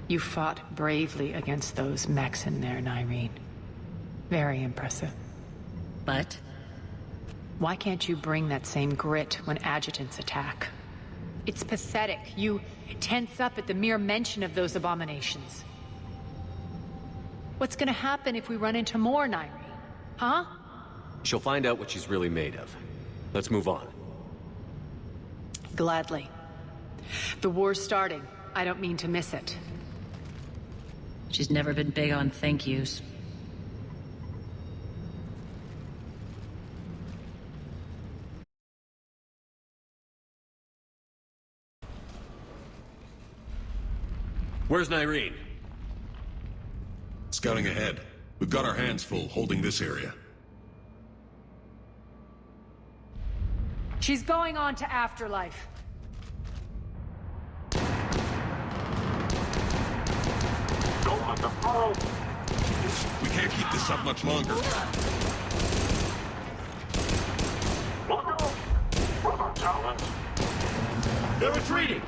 You fought bravely against those mechs in there, Nyreen. Very impressive. But? Why can't you bring that same grit when adjutants attack? It's pathetic. You tense up at the mere mention of those abominations. What's gonna happen if we run into more, Nyreen? Huh? She'll find out what she's really made of. Let's move on. Gladly. The war's starting. I don't mean to miss it. She's never been big on thank yous. Where's Nyreen? Scouting ahead. We've got our hands full holding this area. She's going on to Afterlife. Don't let them fall! We can't keep this up much longer. Look out! What about talent? They're retreating!